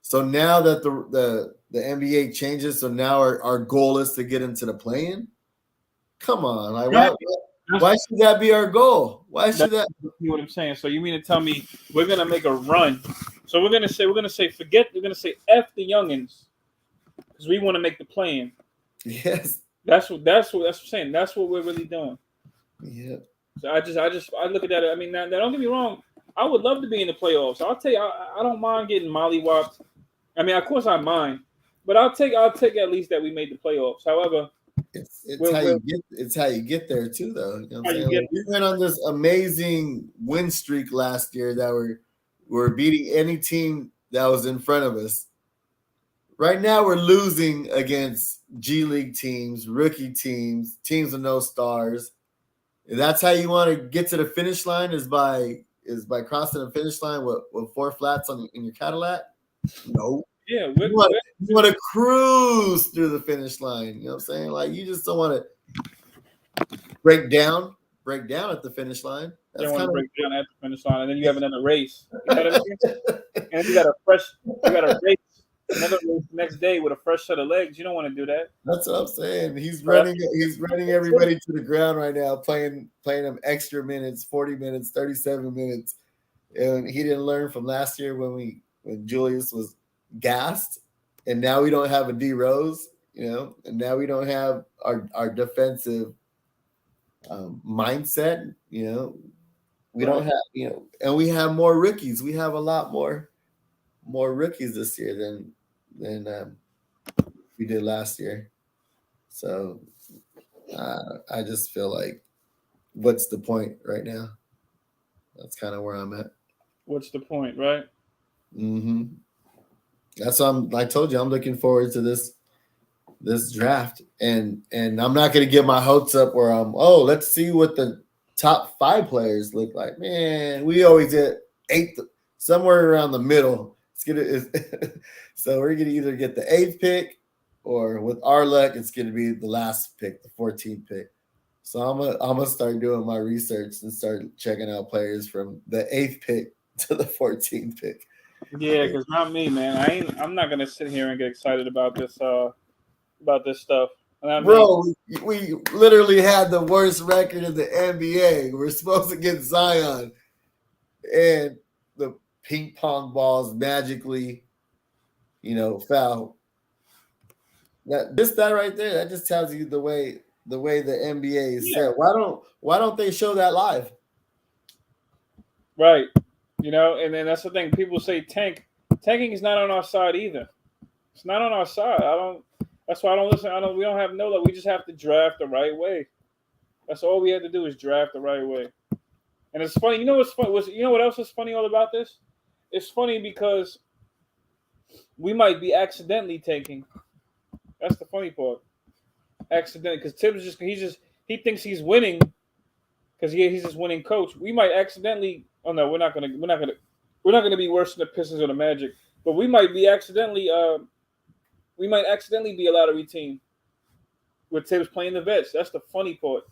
So now that the NBA changes, so now our goal is to get into the play-in. Come on, like why should that be our goal? Why should that? You know what I'm saying? So you mean to tell me we're gonna make a run? So we're gonna say F the youngins because we want to make the play-in. Yes, that's what I'm saying. That's what we're really doing. Yeah. So I look at that. I mean, now don't get me wrong. I would love to be in the playoffs. I'll tell you, I don't mind getting mollywopped. I mean, of course I mind, but I'll take at least that we made the playoffs. However. It's how you get there too, though. You know what I'm saying? Like, we went on this amazing win streak last year that we're beating any team that was in front of us. Right now, we're losing against G League teams, rookie teams, teams with no stars. If that's how you want to get to the finish line is by crossing the finish line with 4 flats in your Cadillac. No. Yeah, you want to cruise through the finish line. You know what I'm saying? Like, you just don't want to break down at the finish line. You don't want to break down at the finish line, and then you have another race. You know what I mean? And you got a race, another race the next day with a fresh set of legs. You don't want to do that. That's what I'm saying. He's running everybody to the ground right now, playing them extra minutes, 40 minutes, 37 minutes. And he didn't learn from last year when Julius was gassed, and now we don't have a D Rose, you know, and now we don't have our defensive mindset, you know. We don't have, you know, and we have more rookies. We have a lot more rookies this year than we did last year. So I just feel like, what's the point right now? That's kind of where I'm at. What's the point, right? Mm-hmm. That's what I told you, I'm looking forward to this this draft, and I'm not going to get my hopes up where let's see what the top 5 players look like. Man, we always get 8th, somewhere around the middle. So we're going to either get the 8th pick, or with our luck, it's going to be the last pick, the 14th pick. So I'm gonna start doing my research and start checking out players from the 8th pick to the 14th pick. Yeah, because not me, man. I'm not gonna sit here and get excited about this stuff. Bro, we literally had the worst record in the NBA. We're supposed to get Zion, and the ping pong balls magically, foul. That right there, that just tells you the way the NBA is set. Why don't they show that live? Right. And then that's the thing. People say tanking is not on our side either. It's not on our side. That's why I don't listen. We don't have no luck. We just have to draft the right way. That's all we have to do is draft the right way. And it's funny. You know what's funny? You know what else is funny all about this? It's funny because we might be accidentally tanking. That's the funny part. Accidentally, because Tibbs he thinks he's winning because he's just winning coach. We might accidentally. Oh no, we're not gonna be worse than the Pistons or the Magic. But we might be accidentally. We might accidentally be a lottery team with Tibbs playing the vets. That's the funny part.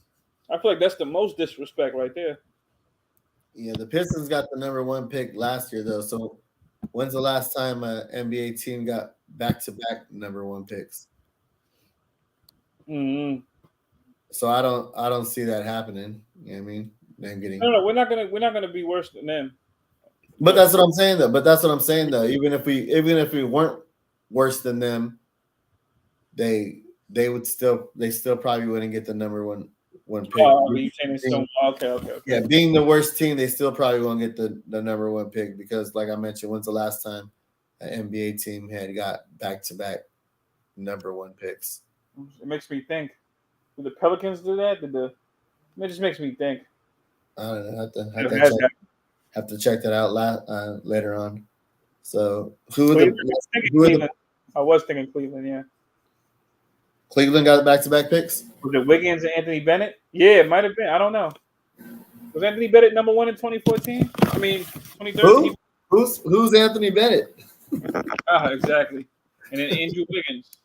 I feel like that's the most disrespect right there. Yeah, the Pistons got the number 1 pick last year, though. So when's the last time an NBA team got back-to-back number 1 picks? Mm-hmm. So I don't see that happening. You know what I mean? Them getting. No, we're not gonna be worse than them. But that's what I'm saying, though. Even if we weren't worse than them, they still probably wouldn't get the number one pick. Oh, okay. Yeah, being the worst team, they still probably won't get the number 1 pick because, like I mentioned, when's the last time an NBA team had got back-to-back number 1 picks? It makes me think. Did the Pelicans do that? It just makes me think. I don't know. Have to check that out later on. So I was thinking Cleveland, yeah. Cleveland got back-to-back picks? Was it Wiggins and Anthony Bennett? Yeah, it might have been. I don't know. Was Anthony Bennett number 1 in 2014? I mean, 2013. Who's Anthony Bennett? Exactly. And then Andrew Wiggins.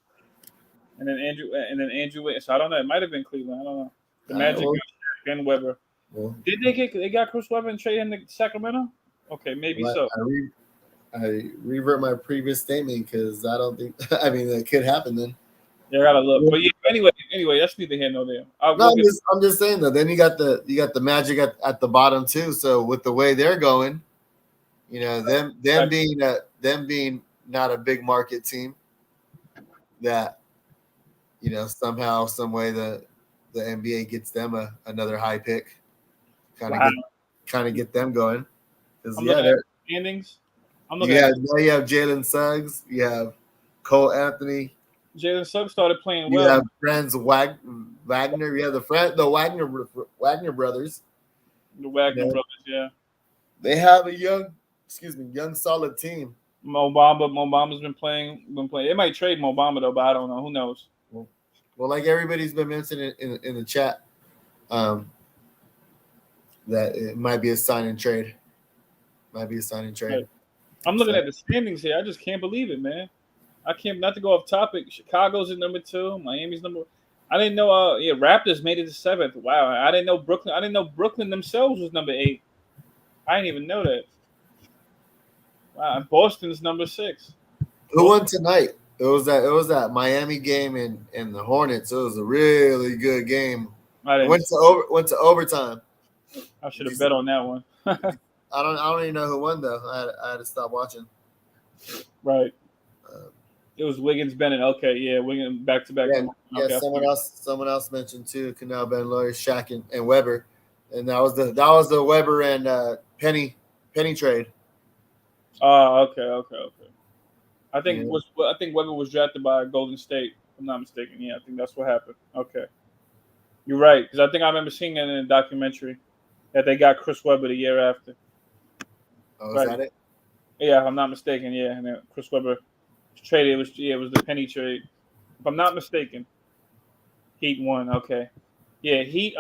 And then Andrew Wiggins. So I don't know. It might have been Cleveland. I don't know. The Magic got Ken Weber. Well, did they got Chris Webber and traded him to Sacramento? Okay, maybe so. I revert my previous statement because I don't think. I mean, that could happen then. Yeah, I gotta look. But yeah, anyway, that's neither here nor there. I'm just saying though. Then you got the Magic at the bottom too. So with the way they're going, them being not a big market team, that somehow, some way the NBA gets them another high pick, kind of get them going. Because they're standings. Now you have Jalen Suggs, you have Cole Anthony. Jalen Suggs started playing well. You have Franz Wagner. You have the Wagner brothers. The Wagner brothers, yeah. They have a young solid team. Mo Bamba's been playing. They might trade Mo Bamba though, but I don't know. Who knows? Well, like everybody's been mentioning in the chat, that it might be a sign and trade. Right. I'm looking at the standings here. I just can't believe it, man. I can't, not to go off topic. Chicago's at number 2. Miami's number. I didn't know. Raptors made it to 7th. Wow. I didn't know Brooklyn themselves was number 8. I didn't even know that. Wow. Boston's number 6. Who won tonight? It was that Miami game and the Hornets. It was a really good game. Went to overtime. I should have bet on that one. I don't even know who won though. I had to stop watching. Right. It was Wiggins, Bennett. Okay, yeah, Wiggins back to back. Yeah. Okay. Someone else mentioned too. Canal, Ben Lawyer, Shaq, and Weber, and that was the Weber and Penny trade. Okay. I think Weber was drafted by Golden State. If I'm not mistaken. Yeah, I think that's what happened. Okay, you're right because I think I remember seeing it in a documentary that they got Chris Webber the year after. Oh, is that it? Yeah, if I'm not mistaken. Yeah, and then Chris Webber traded. It was the Penny trade. If I'm not mistaken, Heat won. Okay. Yeah, Heat.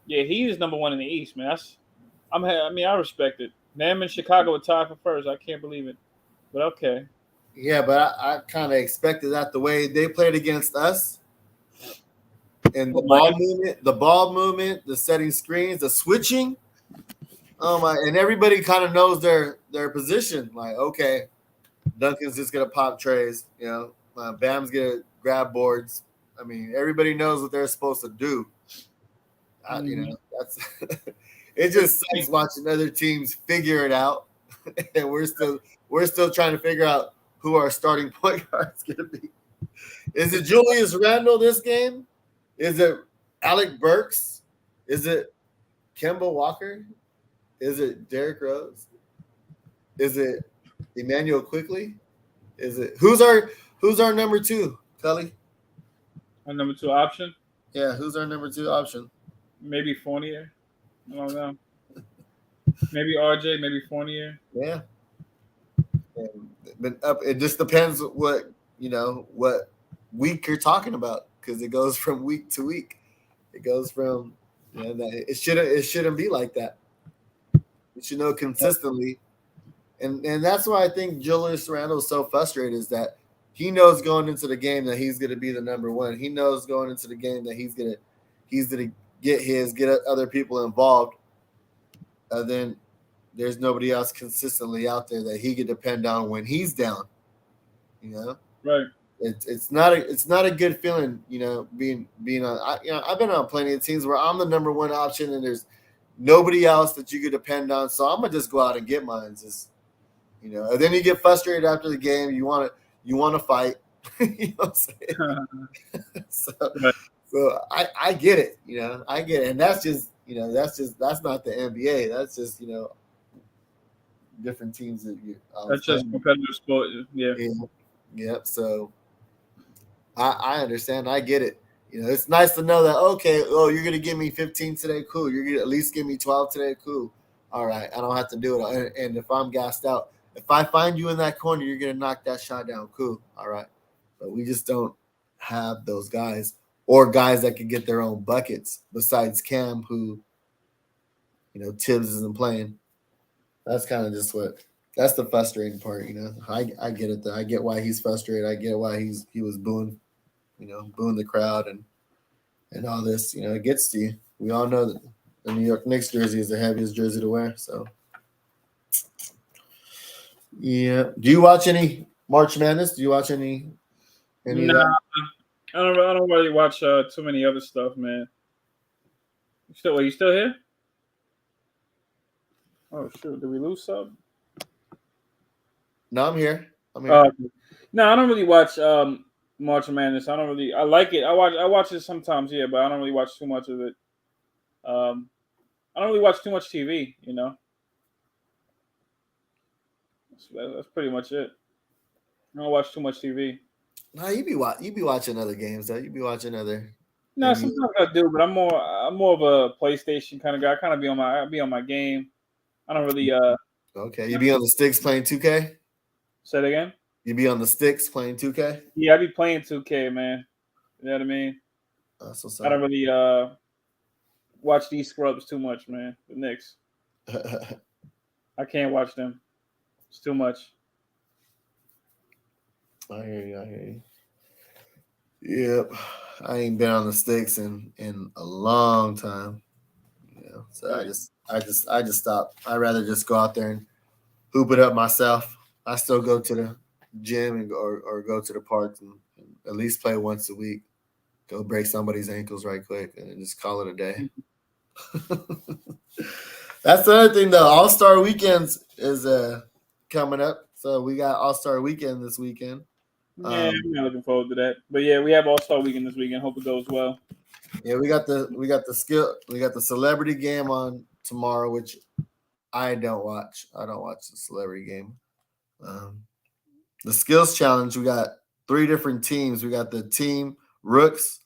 Heat is number one in the East, man. I respect it. Them and Chicago are tied for first. I can't believe it, but okay. Yeah, but I kind of expected that the way they played against us and the ball movement, the setting screens, the switching. Oh my! And everybody kind of knows their position. Like, okay, Duncan's just gonna pop trays. Bam's gonna grab boards. I mean, everybody knows what they're supposed to do. That's it. Just sucks watching other teams figure it out, and we're still trying to figure out who our starting point guard is gonna be. Is it Julius Randle this game? Is it Alec Burks? Is it Kemba Walker? Is it Derrick Rose? Is it Emmanuel Quickly? Is it who's our number two, Culley? Our number two option? Yeah, who's our number two option? Maybe Fournier. I don't know. Maybe RJ, maybe Fournier. Yeah. It just depends what week you're talking about, because it goes from week to week. It goes from it shouldn't be like that. You should know consistently. And that's why I think Julius Randle is so frustrated, is that he knows going into the game that he's going to be the number one. He knows going into the game that he's going to get other people involved. And then there's nobody else consistently out there that he could depend on when he's down. Right. It's not a good feeling, being on. I've been on plenty of teams where I'm the number one option and there's nobody else that you could depend on. So I'm gonna just go out and get mine. And then you get frustrated after the game. You want to fight. You know what I'm saying? So I get it. I get it, and that's not the NBA. That's just different teams that you. That's just competitive sport. Yeah. Yep. So I understand. I get it. It's nice to know that, okay, you're going to give me 15 today. Cool. You're going to at least give me 12 today. Cool. All right. I don't have to do it. And if I'm gassed out, if I find you in that corner, you're going to knock that shot down. Cool. All right. But we just don't have those guys, or guys that can get their own buckets besides Cam, who, Tibbs isn't playing. That's kind of just that's the frustrating part. I get it though. I get why he's frustrated. I get why he was booing, booing the crowd and all this. It gets to you. We all know that the New York Knicks jersey is the heaviest jersey to wear. So, yeah. Do you watch any March Madness? Do you watch any? Nah, I don't really watch too many other stuff, man. You still here? Oh shoot! Did we lose something? No, I'm here. No, I don't really watch March Madness. I like it. I watch it sometimes, yeah, but I don't really watch too much of it. I don't really watch too much TV. That's pretty much it. I don't watch too much TV. No, you be watching other games though. You be watching other. No, sometimes I do, but I'm more of a PlayStation kind of guy. I kind of be on my game. I don't really. Okay, you be on the sticks playing 2K? Say it again. You be on the sticks playing 2K? Yeah, I be playing 2K, man. You know what I mean? I don't really watch these scrubs too much, man. The Knicks. I can't watch them. It's too much. I hear you. Yep. I ain't been on the sticks in a long time. So I just stopped. I'd rather just go out there and hoop it up myself. I still go to the gym or go to the park and at least play once a week. Go break somebody's ankles right quick and just call it a day. That's the other thing though. All-Star Weekends is coming up. So we got All-Star Weekend this weekend. Yeah, I'm not looking forward to that. But yeah, we have All-Star Weekend this weekend. Hope it goes well. Yeah, we got the celebrity game on tomorrow, which I don't watch. I don't watch the celebrity game. The skills challenge, we got 3 different teams. We got the team Rooks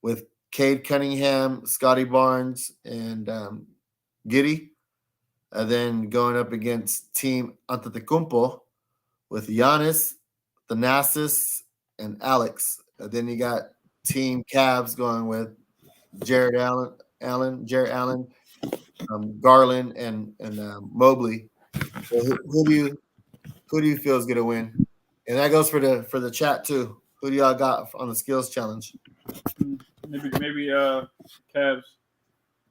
with Cade Cunningham, Scotty Barnes, and Giddy. And then going up against team Antetokounmpo with Giannis, Thanasis, and Alex. Then you got Team Cavs going with Jared Allen, Garland, and Mobley. So who do you feel is going to win? And that goes for the chat too. Who do y'all got on the skills challenge? Maybe Cavs.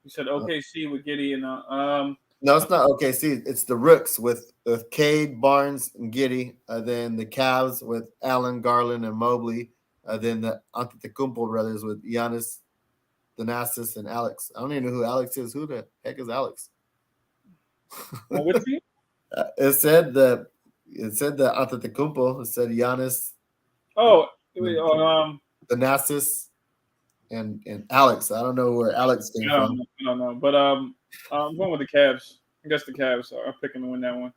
You said OKC with Giddy and No, it's not OKC. It's the Rooks with Cade, Barnes, and Giddy. Then the Cavs with Allen, Garland, and Mobley. Then the Antetokounmpo brothers with Giannis, Thanasis, and Alex. I don't even know who Alex is. Who the heck is Alex? what team? It said the Antetokounmpo. It said Giannis. Oh, Thanasis and Alex. I don't know where Alex came from. I don't know. But I'm going with the Cavs. I guess the Cavs are picking to win that one.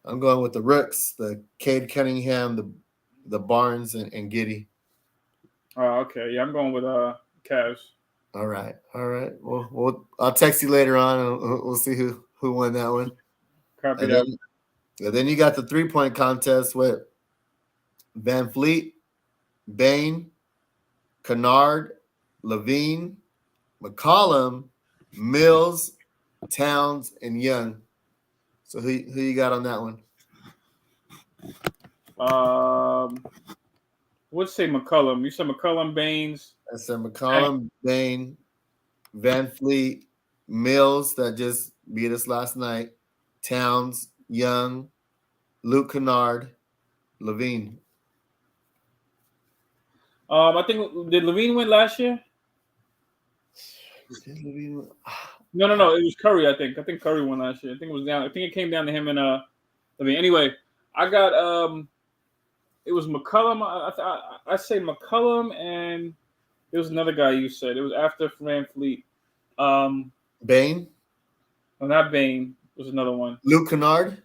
I'm going with the Rooks, the Cade Cunningham, the Barnes, and Giddy. Oh, okay. Yeah, I'm going with Cavs. All right. Well, I'll text you later on, and we'll see who won that one. Copy and that. Then you got the 3-point contest with Van Fleet, Bain, Kennard, Levine, McCollum, Mills, Towns, and Young. So who you got on that one? Let's say McCollum. You said McCollum, Baines. I said McCollum, Bain, Van Fleet, Mills that just beat us last night, Towns, Young, Luke Kennard, Levine. I think did Levine win last year? No. It was Curry. I think Curry won last year. I think it was down. I think it came down to him and Levine. Anyway, I got it was McCollum. I say McCollum, and there was another guy you said. It was after Van Fleet. Bain? No, not Bain. It was another one. Luke Kennard?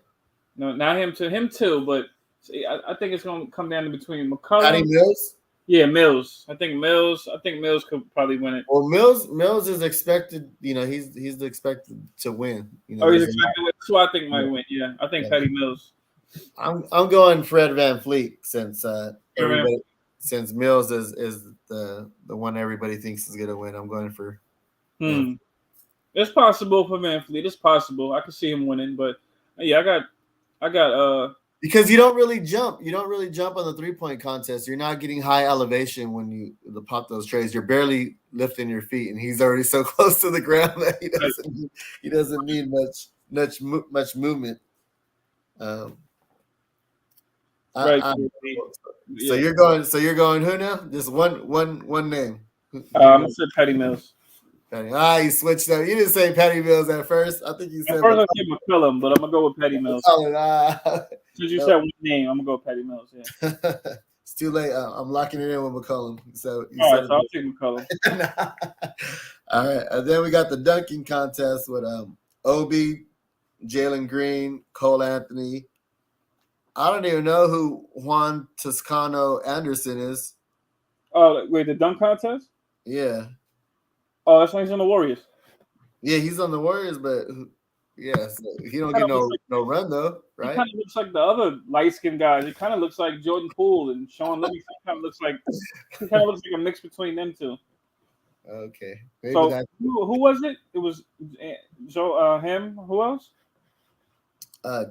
No, not him. To him too. But see, I think it's going to come down to between McCollum. Patty Mills? Yeah, Mills. I think Mills could probably win it. Well, Mills is expected. He's expected to win. He's expected to win. So I think might win. Yeah, I think Patty Mills. I'm going Fred Van Fleet since since Mills is the one everybody thinks is gonna win. I'm going for. It's possible for Van Fleet. It's possible. I can see him winning, but yeah, I got because you don't really jump. You don't really jump on the 3-point contest. You're not getting high elevation when you pop those trays. You're barely lifting your feet, and he's already so close to the ground that he doesn't need much movement. Right. So you're going who now? Just one name. I'm gonna say Patty Mills. You switched up. You didn't say Patty Mills at first. I think you said. At first I said McCollum, but I'm gonna go with Patty Mills. Since you said one name, I'm gonna go with Patty Mills. Yeah. It's too late. I'm locking it in with McCollum. So so I'll take McCollum. All right, and then we got the dunking contest with Obi, Jalen Green, Cole Anthony. I don't even know who Juan Toscano Anderson is. Oh, wait, the dunk contest? Yeah. Oh, that's why he's on the Warriors. Yeah, he's on the Warriors, but so he don't get no run though, right? He kind of looks like the other light-skinned guys. He kind of looks like Jordan Poole and Sean Livingston. Kind of looks like a mix between them two. Okay. Maybe so who was it? It was him. Who else?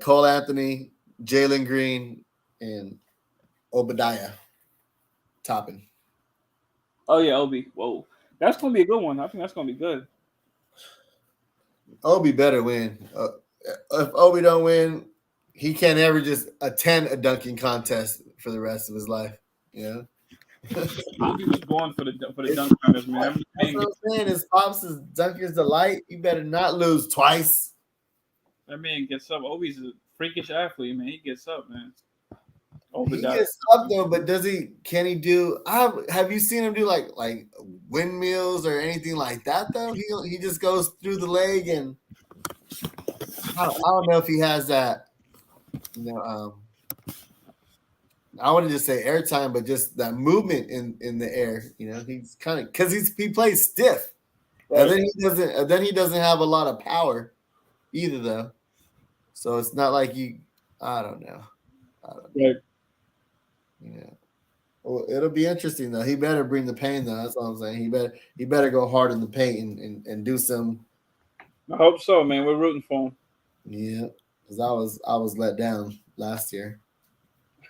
Cole Anthony, Jalen Green, and Obadiah Toppin. Oh yeah, Obi. Whoa, that's gonna be a good one. I think that's gonna be good. Obi better win. If Obi don't win, he can't ever just attend a dunking contest for the rest of his life. Yeah. Obi was going for the dunk contest, man. That's what I'm saying. His pops is dunker's delight. You better not lose twice. That man gets up. Obi's a freakish athlete, man. He gets up, man. He gets up though, but can he do? Have you seen him do like windmills or anything like that though? He just goes through the leg, and I don't know if he has that. I wouldn't just say airtime, but just that movement in the air. He's kind of because he plays stiff, right. And then he doesn't have a lot of power either though. So it's not like I don't know. Right. Yeah. Well, it'll be interesting though. He better bring the pain though. That's all I'm saying. He better go hard in the paint and do some. I hope so, man. We're rooting for Yeah, because I was let down last year.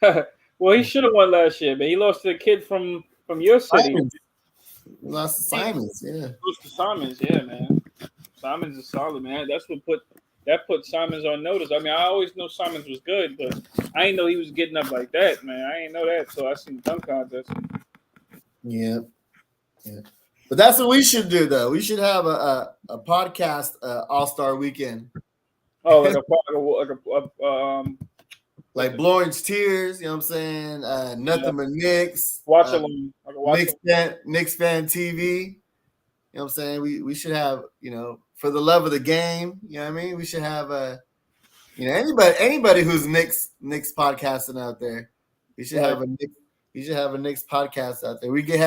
him. Well, he should have won last year, man. He lost to the kid from your city. Simons. We lost to Simons. Yeah. Lost to Simons, yeah, man. Simons is solid, man. That's what put Simons on notice. I mean, I always know Simons was good, but I didn't know he was getting up like that, man. I didn't know that, so I seen the dunk contest. Yeah. Yeah. But that's what we should do though. We should have a podcast all-star weekend. Oh, like Like Blowing Tears, you know what I'm saying? Nothing but Knicks. watch along. Like a watch Knicks fan TV. You know what I'm saying? We should have, for the love of the game, you know what I mean? We should have anybody who's Knicks podcasting out there. We should have a Knicks podcast out there. We could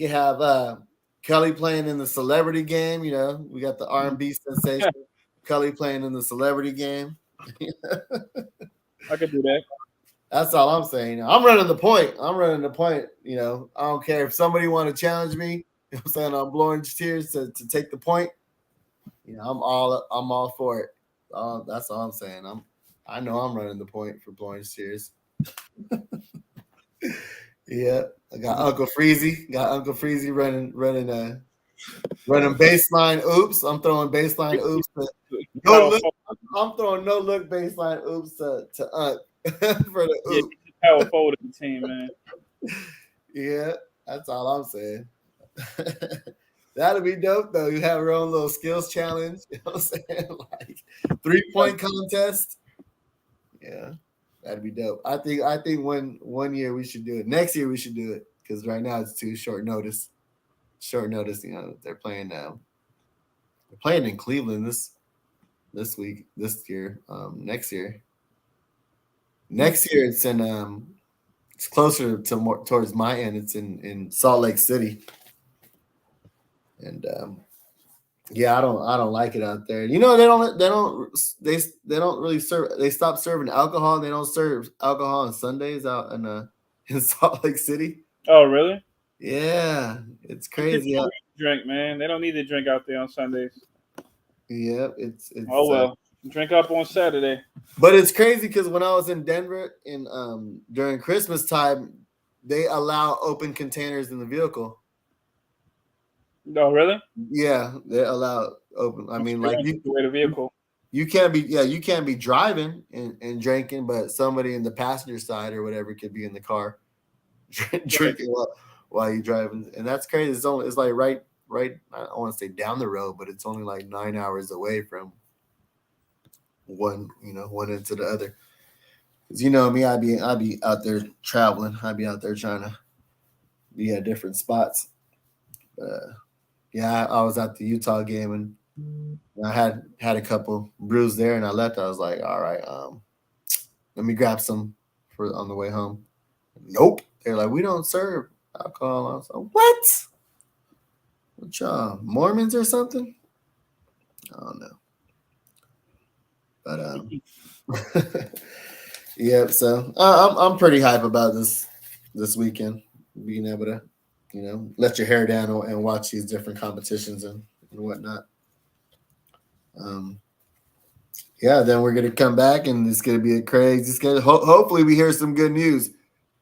have Culley playing in the celebrity game, We got the R&B sensation Culley playing in the celebrity game. I could do that. That's all I'm saying. I'm running the point. I don't care if somebody want to challenge me. You know what I'm saying? I'm Blowing Tears to take the point. I'm all for it. That's all I'm saying. I know I'm running the point for Blowing Tears. Yeah, I got Uncle Freezy. running baseline oops. I'm throwing baseline oops. I'm throwing no look baseline oops to Unc for the oop. Yeah, power forward of the team, man. Yeah, that's all I'm saying. That'd be dope though. You have your own little skills challenge. You know what I'm saying? Like 3-point contest. Yeah, that'd be dope. I think one year we should do it. Next year we should do it because right now it's too short notice. They're playing now. They're playing in Cleveland this year. Next year it's in it's closer to more towards my end. It's in Salt Lake City. And yeah, I don't like it out there. They don't really serve. They stopped serving alcohol. They don't serve alcohol on Sundays out in Salt Lake City. Oh, really? Yeah, it's crazy. Drink, man. They don't need to drink out there on Sundays. Yeah, it's oh well. Drink up on Saturday. But it's crazy because when I was in Denver during Christmas time, they allow open containers in the vehicle. Oh, really? Yeah, they allow open. I mean, like the vehicle. You can't be driving and drinking, but somebody in the passenger side or whatever could be in the car drinking while you're driving, and that's crazy. It's like right. I don't want to say down the road, but it's only like 9 hours away from one end to the other. Because me, I'd be out there traveling. I'd be out there trying to be at different spots. Yeah, I was at the Utah game and I had a couple brews there, and I left. I was like, all right, let me grab some for on the way home. Nope, they're like, we don't serve alcohol. I was like, what? What y'all, Mormons or something? I don't know. But yeah, so I'm pretty hype about this weekend, being able to let your hair down and watch these different competitions and whatnot. Yeah, then we're gonna come back and it's gonna be a crazy schedule. Hopefully, we hear some good news.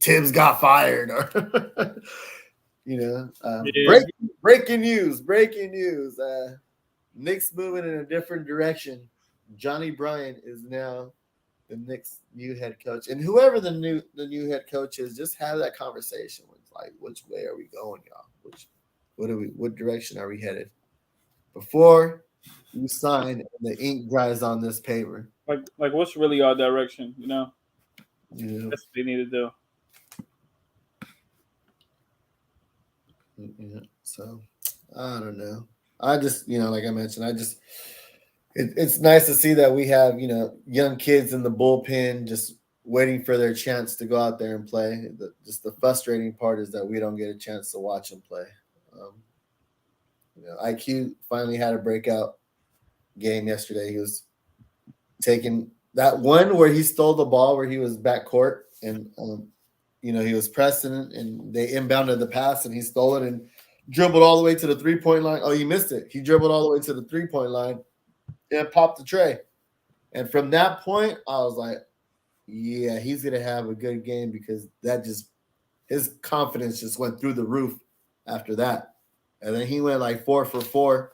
Tibbs got fired, or breaking news. Knicks moving in a different direction. Johnny Bryant is now the Knicks' new head coach, and whoever the new head coach is, just have that conversation with like, which way are we going, y'all? What direction are we headed? Before you sign and the ink dries on this paper. Like what's really our direction, Yeah. That's what they need to do. Yeah. So I don't know. I just, like I mentioned, it's nice to see that we have, young kids in the bullpen just waiting for their chance to go out there and play. The frustrating part is that we don't get a chance to watch them play. IQ finally had a breakout game yesterday. He was taking that one where he stole the ball where he was backcourt and he was pressing and they inbounded the pass and he stole it and dribbled all the way to the 3-point line. Oh, he missed it. He dribbled all the way to the 3-point line and popped the tray. And from that point, I was like, yeah, he's going to have a good game because his confidence just went through the roof after that. And then he went like 4 for 4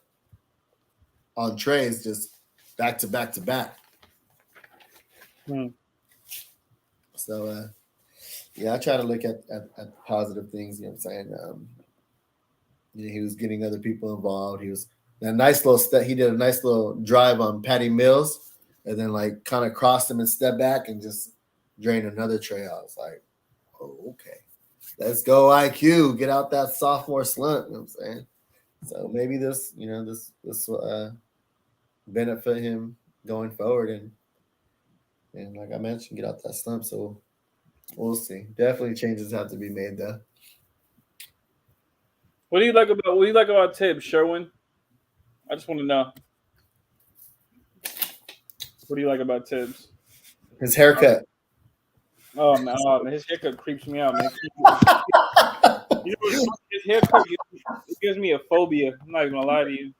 on trays, just back to back to back. So, I try to look at positive things. You know what I'm saying? He was getting other people involved. He was a nice little step. He did a nice little drive on Patty Mills, and then like kind of crossed him and stepped back and just drained another tray. I was like, oh, okay, let's go IQ. Get out that sophomore slump. You know what I'm saying? So maybe this will benefit him going forward, and like I mentioned, get out that slump. So we'll see. Definitely changes have to be made though. What do you like about Tibbs, Sherwin? I just want to know. What do you like about Tibbs? His haircut. Oh man, his haircut creeps me out, man. His haircut gives me a phobia. I'm not even gonna lie to you.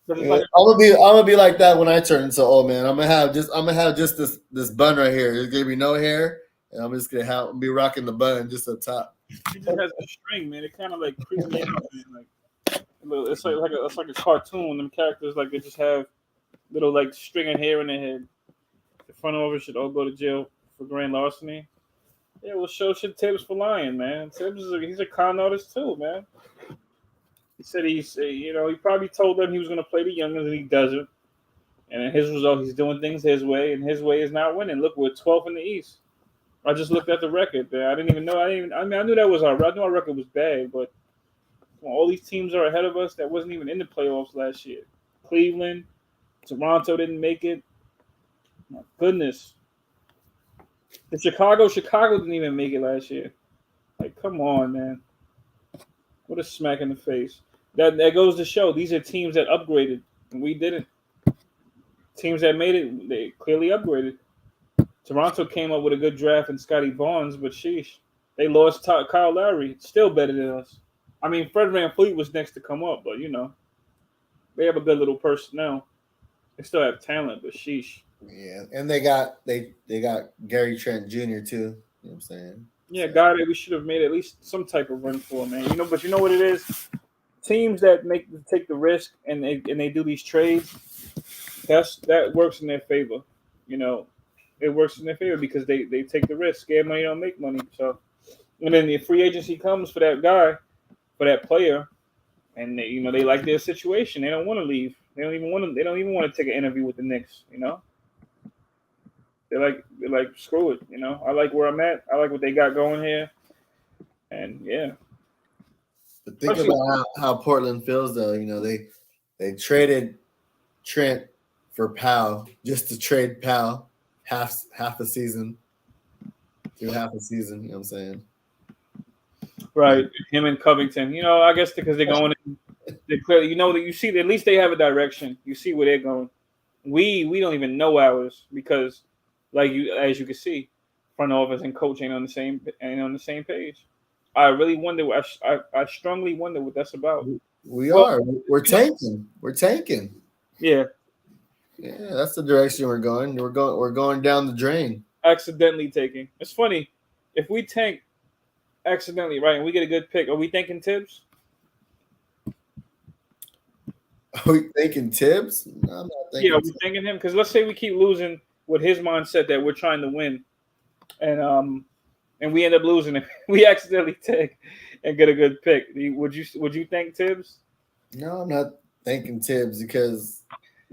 Yeah, I'm gonna be like that when I turn into old man. I'm gonna have just this bun right here. There's gonna be no hair, and I'm just gonna be rocking the bun just up top. He just has a string, man. It kind of like creeps me out, man. Like it's like a cartoon. Them characters like they just have little like string of hair in their head. The front office should all go to jail for grand larceny. Yeah, well, should Tibbs for lying, man. Tibbs he's a con artist too, man. He said he probably told them he was going to play the youngins and he doesn't. And in his result, he's doing things his way, and his way is not winning. Look, we're 12th in the East. I just looked at the record there. I didn't even know. I knew that was I knew our record was bad, but all these teams are ahead of us that wasn't even in the playoffs last year. Cleveland, Toronto didn't make it. My goodness. The Chicago didn't even make it last year. Like, come on, man. What a smack in the face. That goes to show these are teams that upgraded, and we didn't. Teams that made it, they clearly upgraded. Toronto came up with a good draft in Scotty Barnes, but sheesh. They lost Kyle Lowry. Still better than us. I mean, Fred VanVleet was next to come up, but, they have a good little personnel. They still have talent, but sheesh. Yeah, and they got Gary Trent Jr. too. You know what I'm saying? Yeah, guy that we should have made at least some type of run for, man. But you know what it is? Teams that take the risk and they do these trades, that works in their favor. It works in their favor because they take the risk. Scared money don't make money. So, and then the free agency comes for that guy, for that player, and they like their situation. They don't want to leave. They don't even want to take an interview with the Knicks. They're like screw it. I like where I'm at. I like what they got going here, and yeah. But think about how Portland feels, though. They traded Trent for Powell just to trade Powell half a season through half a season. You know what I'm saying? Right, him and Covington. I guess because they're going in. They're clearly, that you see at least they have a direction. You see where they're going. We don't even know ours because, as you can see, front office and coach ain't on the same page. I really wonder. I strongly wonder what that's about. We're tanking. We're tanking. Yeah. Yeah, that's the direction we're going. We're going down the drain. Accidentally taking. It's funny. If we tank accidentally, right, and we get a good pick, are we thinking Tibbs? Are we thinking Tibbs? No, I'm not thinking. Yeah, are we thinking him? Because let's say we keep losing with his mindset that we're trying to win, and we end up losing it. We accidentally take and get a good pick. Would you think Tibbs? No, I'm not thinking Tibbs because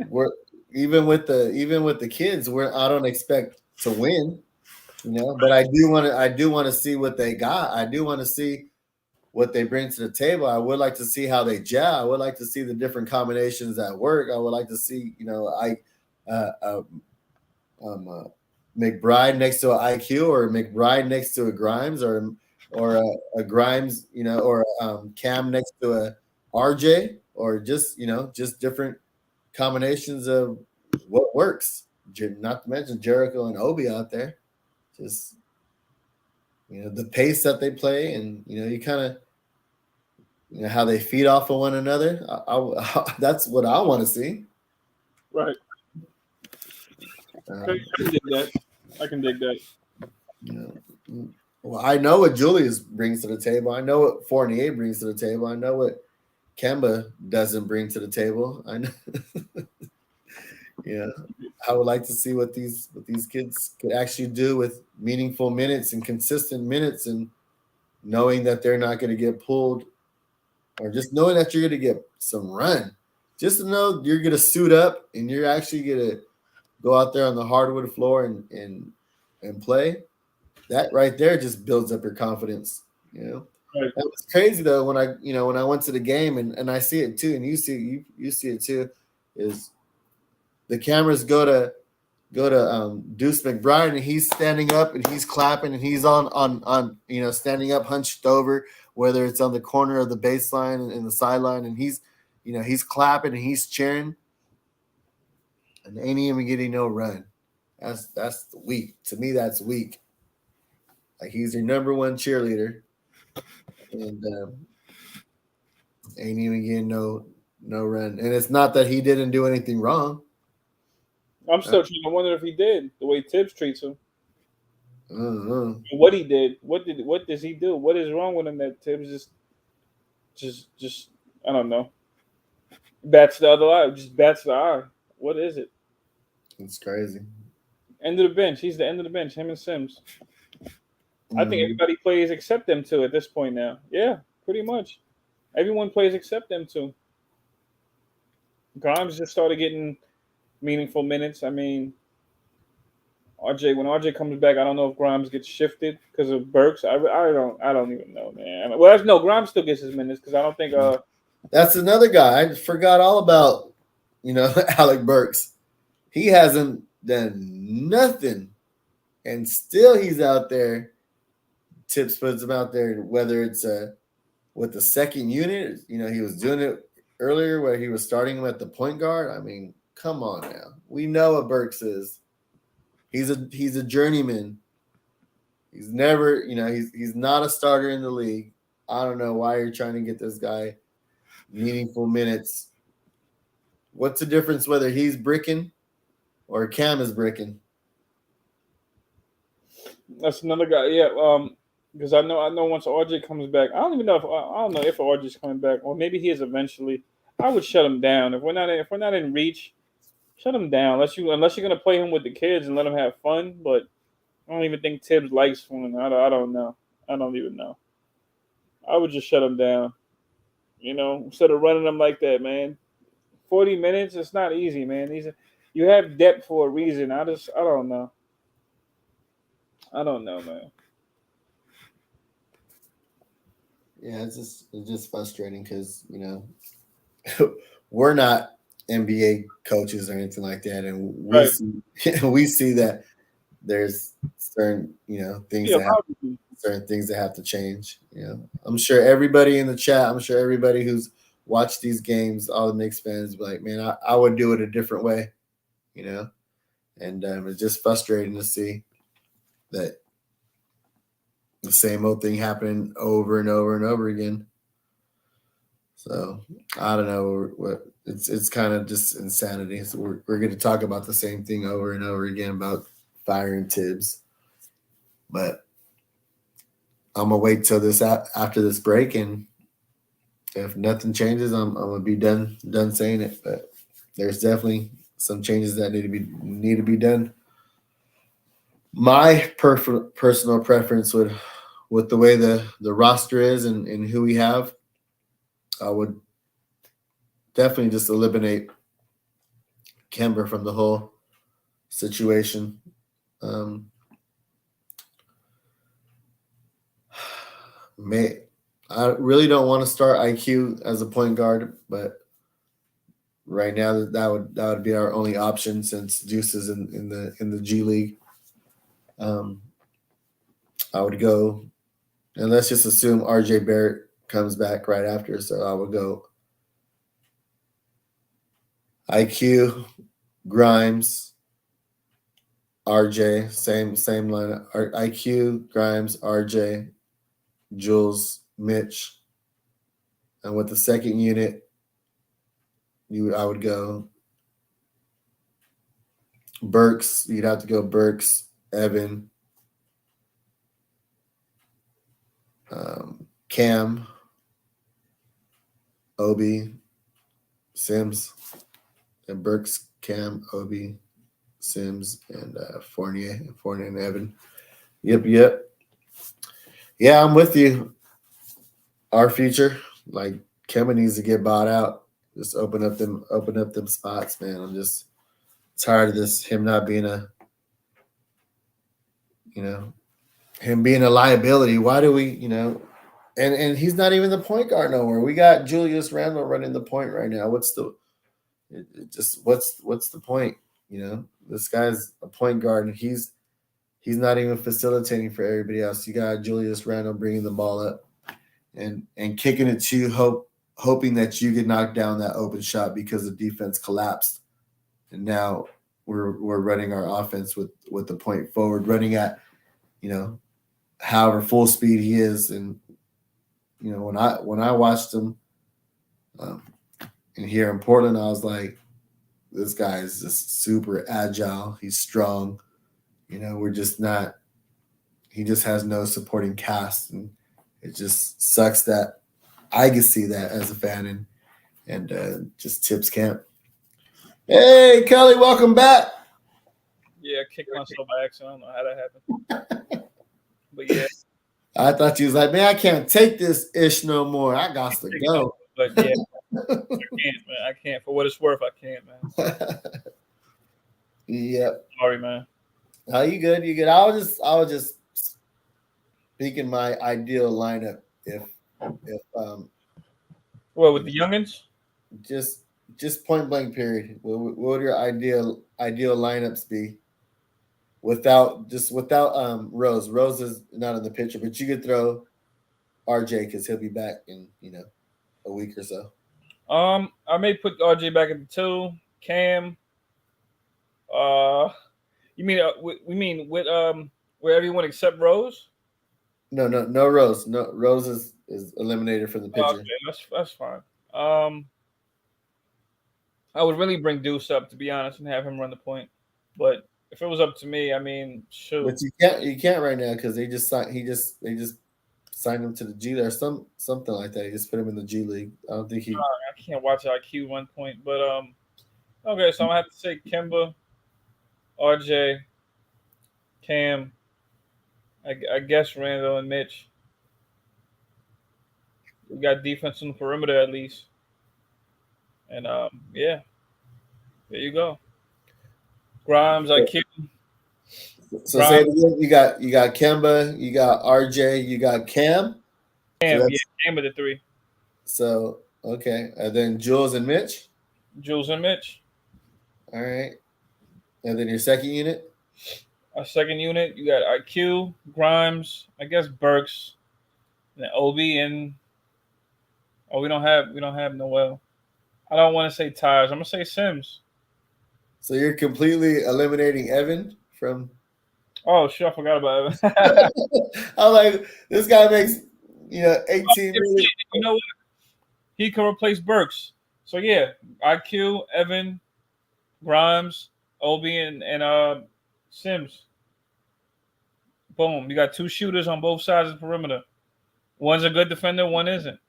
we're even with the kids. I don't expect to win, But I do want to see what they got. I do want to see what they bring to the table. I would like to see how they gel. I would like to see the different combinations that work. I would like to see, McBride next to an IQ or McBride next to a Grimes or a Grimes, or Cam next to a RJ or just different combinations of what works. Not to mention Jericho and Obi out there. Just the pace that they play, and you kind of how they feed off of one another. That's what I want to see. Right. I can dig that. I can dig that. Well, I know what Julius brings to the table. I know what Fournier brings to the table. I know what Kemba doesn't bring to the table. I know. I would like to see what these kids could actually do with meaningful minutes and consistent minutes, and knowing that they're not going to get pulled, or just knowing that you're going to get some run. Just to know you're going to suit up and you're actually going to go out there on the hardwood floor and play. That right there just builds up your confidence. Right. That was crazy though when I went to the game, and I see it too, and you see it too, is the cameras go to Deuce McBride, and he's standing up and he's clapping, and he's on standing up hunched over, whether it's on the corner of the baseline and the sideline, and he's clapping and he's cheering, and ain't even getting no run. That's weak. To me, that's weak. Like, he's your number one cheerleader, and ain't even getting no run. And it's not that he didn't do anything wrong. I'm still trying to wonder if he did, the way Tibbs treats him. Mm-hmm. What he did. What does he do? What is wrong with him that Tibbs just I don't know. Bats the other eye. Just bats the eye. What is it? It's crazy. End of the bench. He's the end of the bench. Him and Sims. I think everybody plays except them two at this point now. Yeah, pretty much. Everyone plays except them two. Grimes just started getting meaningful minutes. I mean, when RJ comes back, I don't know if Grimes gets shifted because of Burks. I don't even know, man. Well, no, Grimes still gets his minutes because I don't think. That's another guy. I forgot all about, Alec Burks. He hasn't done nothing, and still he's out there. Tips puts him out there, whether it's with the second unit. He was doing it earlier where he was starting him at the point guard. I mean, come on now. We know what Burks is. He's a journeyman. He's never, he's not a starter in the league. I don't know why you're trying to get this guy meaningful minutes. What's the difference whether he's bricking or Cam is bricking? That's another guy. Yeah. Because I know once RJ comes back, I don't know if RJ's coming back, or maybe he is eventually. I would shut him down if we're not in reach. Shut him down unless you're gonna play him with the kids and let him have fun. But I don't even think Tibbs likes fun. I don't know. I don't even know. I would just shut him down. Instead of running him like that, man. 40 minutes, it's not easy, man. You have depth for a reason. I don't know. I don't know, man. Yeah, it's just frustrating because we're not NBA coaches or anything like that, and we see that there's certain things certain things that have to change. I'm sure everybody in the chat, I'm sure everybody who's watched these games, all the Knicks fans, be like, man, I would do it a different way, and it's just frustrating to see that the same old thing happening over and over and over again. So I don't know what it's kind of just insanity. So we're going to talk about the same thing over and over again about firing Tibbs, but I'm gonna wait till after this break, and if nothing changes, I'm gonna be done saying it. But there's definitely some changes that need to be done. My personal preference with the way the roster is and who we have, I would definitely just eliminate Kemba from the whole situation. I really don't want to start IQ as a point guard, but right now that would be our only option since Juice is in the G League. I would go, and let's just assume RJ Barrett comes back right after, so I would go IQ, Grimes, RJ, same line. IQ, Grimes, RJ, Jules, Mitch, and with the second unit, I would go Burks. You'd have to go Burks, Evan, Cam, Obi, Sims, and Burks, Cam, Obi, Sims, and Fournier and Evan. Yep. Yeah, I'm with you. Our future, like Kemba needs to get bought out. Just open up them spots, man. I'm just tired of this. Him not being him being a liability. Why do we, and he's not even the point guard nowhere. We got Julius Randle running the point right now. What's the point? This guy's a point guard and he's not even facilitating for everybody else. You got Julius Randle bringing the ball up and kicking it to you, hoping that you get knocked down that open shot because the defense collapsed. And now we're running our offense with the point forward, running at, however full speed he is. And, when I watched him and here in Portland, I was like, this guy is just super agile. He's strong. We're just not – he just has no supporting cast. And it just sucks that I can see that as a fan and just Tips Camp. Hey, Culley, welcome back. Yeah, I kicked myself by accident. I don't know how that happened. But yeah. I thought you was like, man, I can't take this ish no more. I got to go. But yeah, I can't, man. I can't. For what it's worth, I can't, man. Yep. Sorry, man. No, you good. You good. I was just speaking my ideal lineup if with the youngins? Just point blank period. What would your ideal lineups be? Without Rose. Rose is not in the picture, but you could throw RJ because he'll be back in a week or so. I may put RJ back at the 2. Cam. You mean we mean with where everyone except Rose? No Rose. No, Rose is eliminated from the picture. Okay, that's fine. I would really bring Deuce up, to be honest, and have him run the point. But if it was up to me, I mean, shoot. But you can't right now because they just signed him to the G League or something like that. He just put him in the G League. I don't think I can't watch IQ 1 point, but okay, so I'm gonna have to say Kemba, RJ, Cam, I guess Randall and Mitch. We got defense on the perimeter at least. And yeah. There you go. Grimes, IQ. So Grimes. Say it again. You got Kemba, you got RJ, you got Cam. Cam at the 3. So okay. And then Jules and Mitch. All right. And then your second unit? Our second unit, you got IQ, Grimes, I guess Burks, and Obi, and we don't have Noel. I don't want to say Tyres. I'm gonna say Sims. So you're completely eliminating Evan from. Oh, sure, I forgot about Evan. I'm like, this guy makes 18 million. You know what? He can replace Burks. So yeah, IQ, Evan, Grimes, Obi, and Sims. Boom. You got 2 shooters on both sides of the perimeter. One's a good defender, one isn't.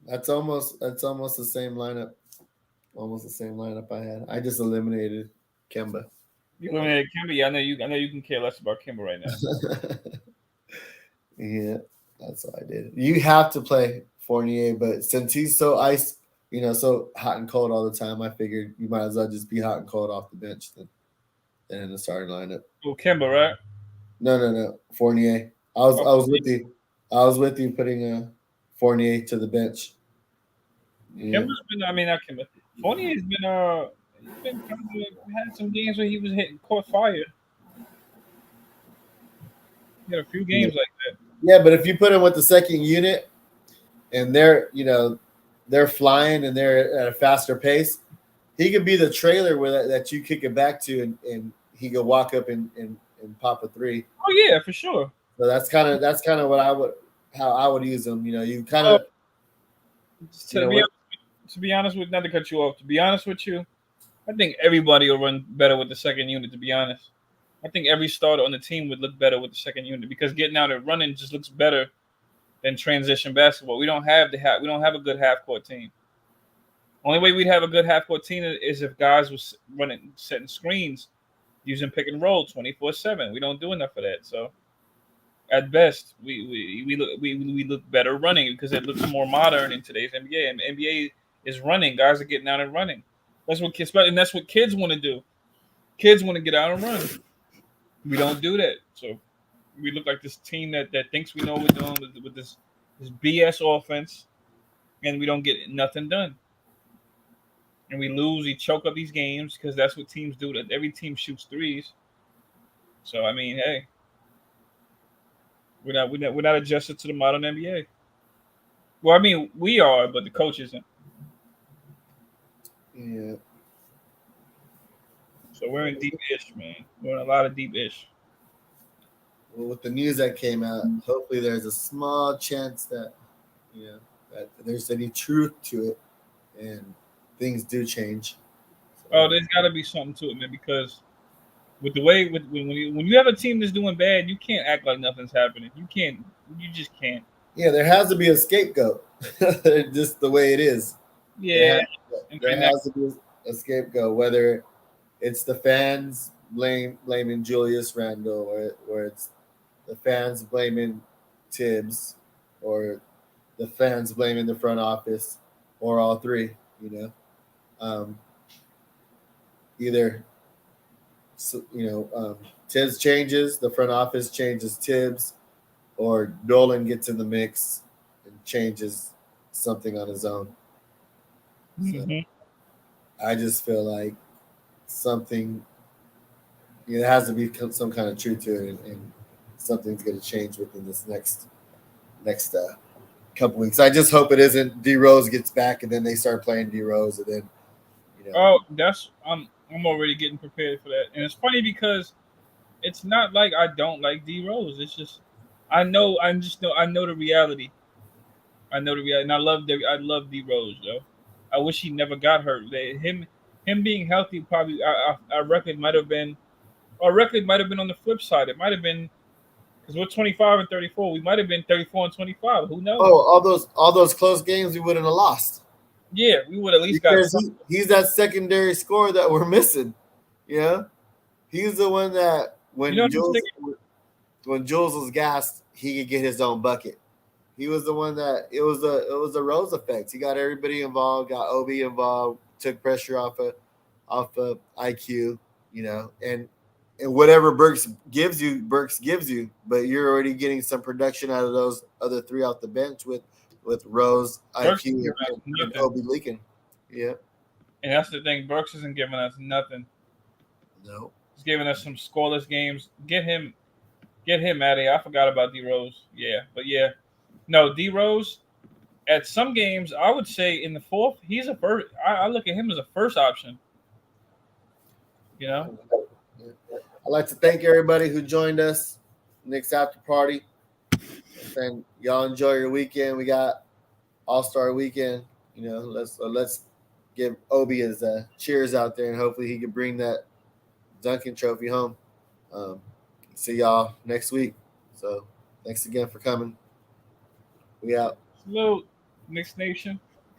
That's almost the same lineup. Almost the same lineup I had. I just eliminated Kemba. You eliminated Kemba? Yeah, I know you can care less about Kemba right now. Yeah, that's what I did. You have to play Fournier, but since he's so so hot and cold all the time, I figured you might as well just be hot and cold off the bench than in the starting lineup. Oh, Kemba, right? No. Fournier. I was with you. I was with you putting Fournier to the bench. Yeah. Kemba's been. I mean, not Kemba. Fournier's been had some games where he was caught fire. He had a few games like that. Yeah, but if you put him with the second unit, and they're flying and they're at a faster pace, he could be the trailer that you kick it back to, and he could walk up and and pop a three. Oh yeah, for sure. So that's kind of how I would use them. You kind Well, of to be honest with, not to cut you off. To be honest with you, I think everybody will run better with the second unit. To be honest, I think every starter on the team would look better with the second unit because getting out and running just looks better than transition basketball. We don't have a good half court team. Only way we'd have a good half court team is if guys was running setting screens using pick and roll 24/7. We don't do enough of that. So at best, we look better running because it looks more modern in today's NBA. And NBA is running. Guys are getting out and running. That's what kids want to do. Kids want to get out and run. We don't do that. So we look like this team that thinks we know what we're doing with this BS offense, and we don't get nothing done. And we lose. We choke up these games because that's what teams do. That every team shoots threes. So I mean, hey, we're not adjusted to the modern NBA. Well, I mean, we are, but the coach isn't. Yeah. So we're in deep ish, man. We're in a lot of deep ish. Well, with the news that came out, hopefully there's a small chance that that there's any truth to it, and things do change. So, Oh, there's got to be something to it, man. Because with the way when you have a team that's doing bad, you can't act like nothing's happening. You can't. You just can't. yeah, there has to be a scapegoat. Just the way it is. Yeah. There has to be a scapegoat, whether it's the fans blaming Julius Randle, or it's the fans blaming Tibbs, or the fans blaming the front office, or all three. Either Tibbs changes, the front office changes Tibbs, or Dolan gets in the mix and changes something on his own. So I just feel like something, there has to be some kind of truth to it, and something's going to change within this next couple weeks. I just hope it isn't D Rose gets back and then they start playing D Rose, and then Oh, I'm already getting prepared for that, and it's funny because it's not like I don't like D Rose. It's just I know the reality. I know the reality, and I love D Rose, though. I wish he never got hurt. Him being healthy, probably our record might have been on the flip side. It might have been because we're 25 and 34. We might have been 34 and 25. Who knows? Oh, all those close games we wouldn't have lost. Yeah, we would at least because he's that secondary scorer that we're missing. Yeah, he's the one that when Jules was gassed, he could get his own bucket. He was the one that it was the Rose effect. He got everybody involved, got Obi involved, took pressure off of IQ, and whatever Burks gives you, but you're already getting some production out of those other three off the bench with Rose, IQ, and Obi leaking. Yeah. And that's the thing. Burks isn't giving us nothing. No. He's giving us some scoreless games. Get him out of here. I forgot about D Rose. Yeah, but yeah. No, D Rose, at some games, I would say in the fourth, he's a first. I look at him as a first option. I'd like to thank everybody who joined us. Knicks after party. And y'all enjoy your weekend. We got All-Star weekend. Let's give Obi his cheers out there, and hopefully he can bring that Duncan trophy home. See y'all next week. So thanks again for coming. We out. Salute, Knicks Nation.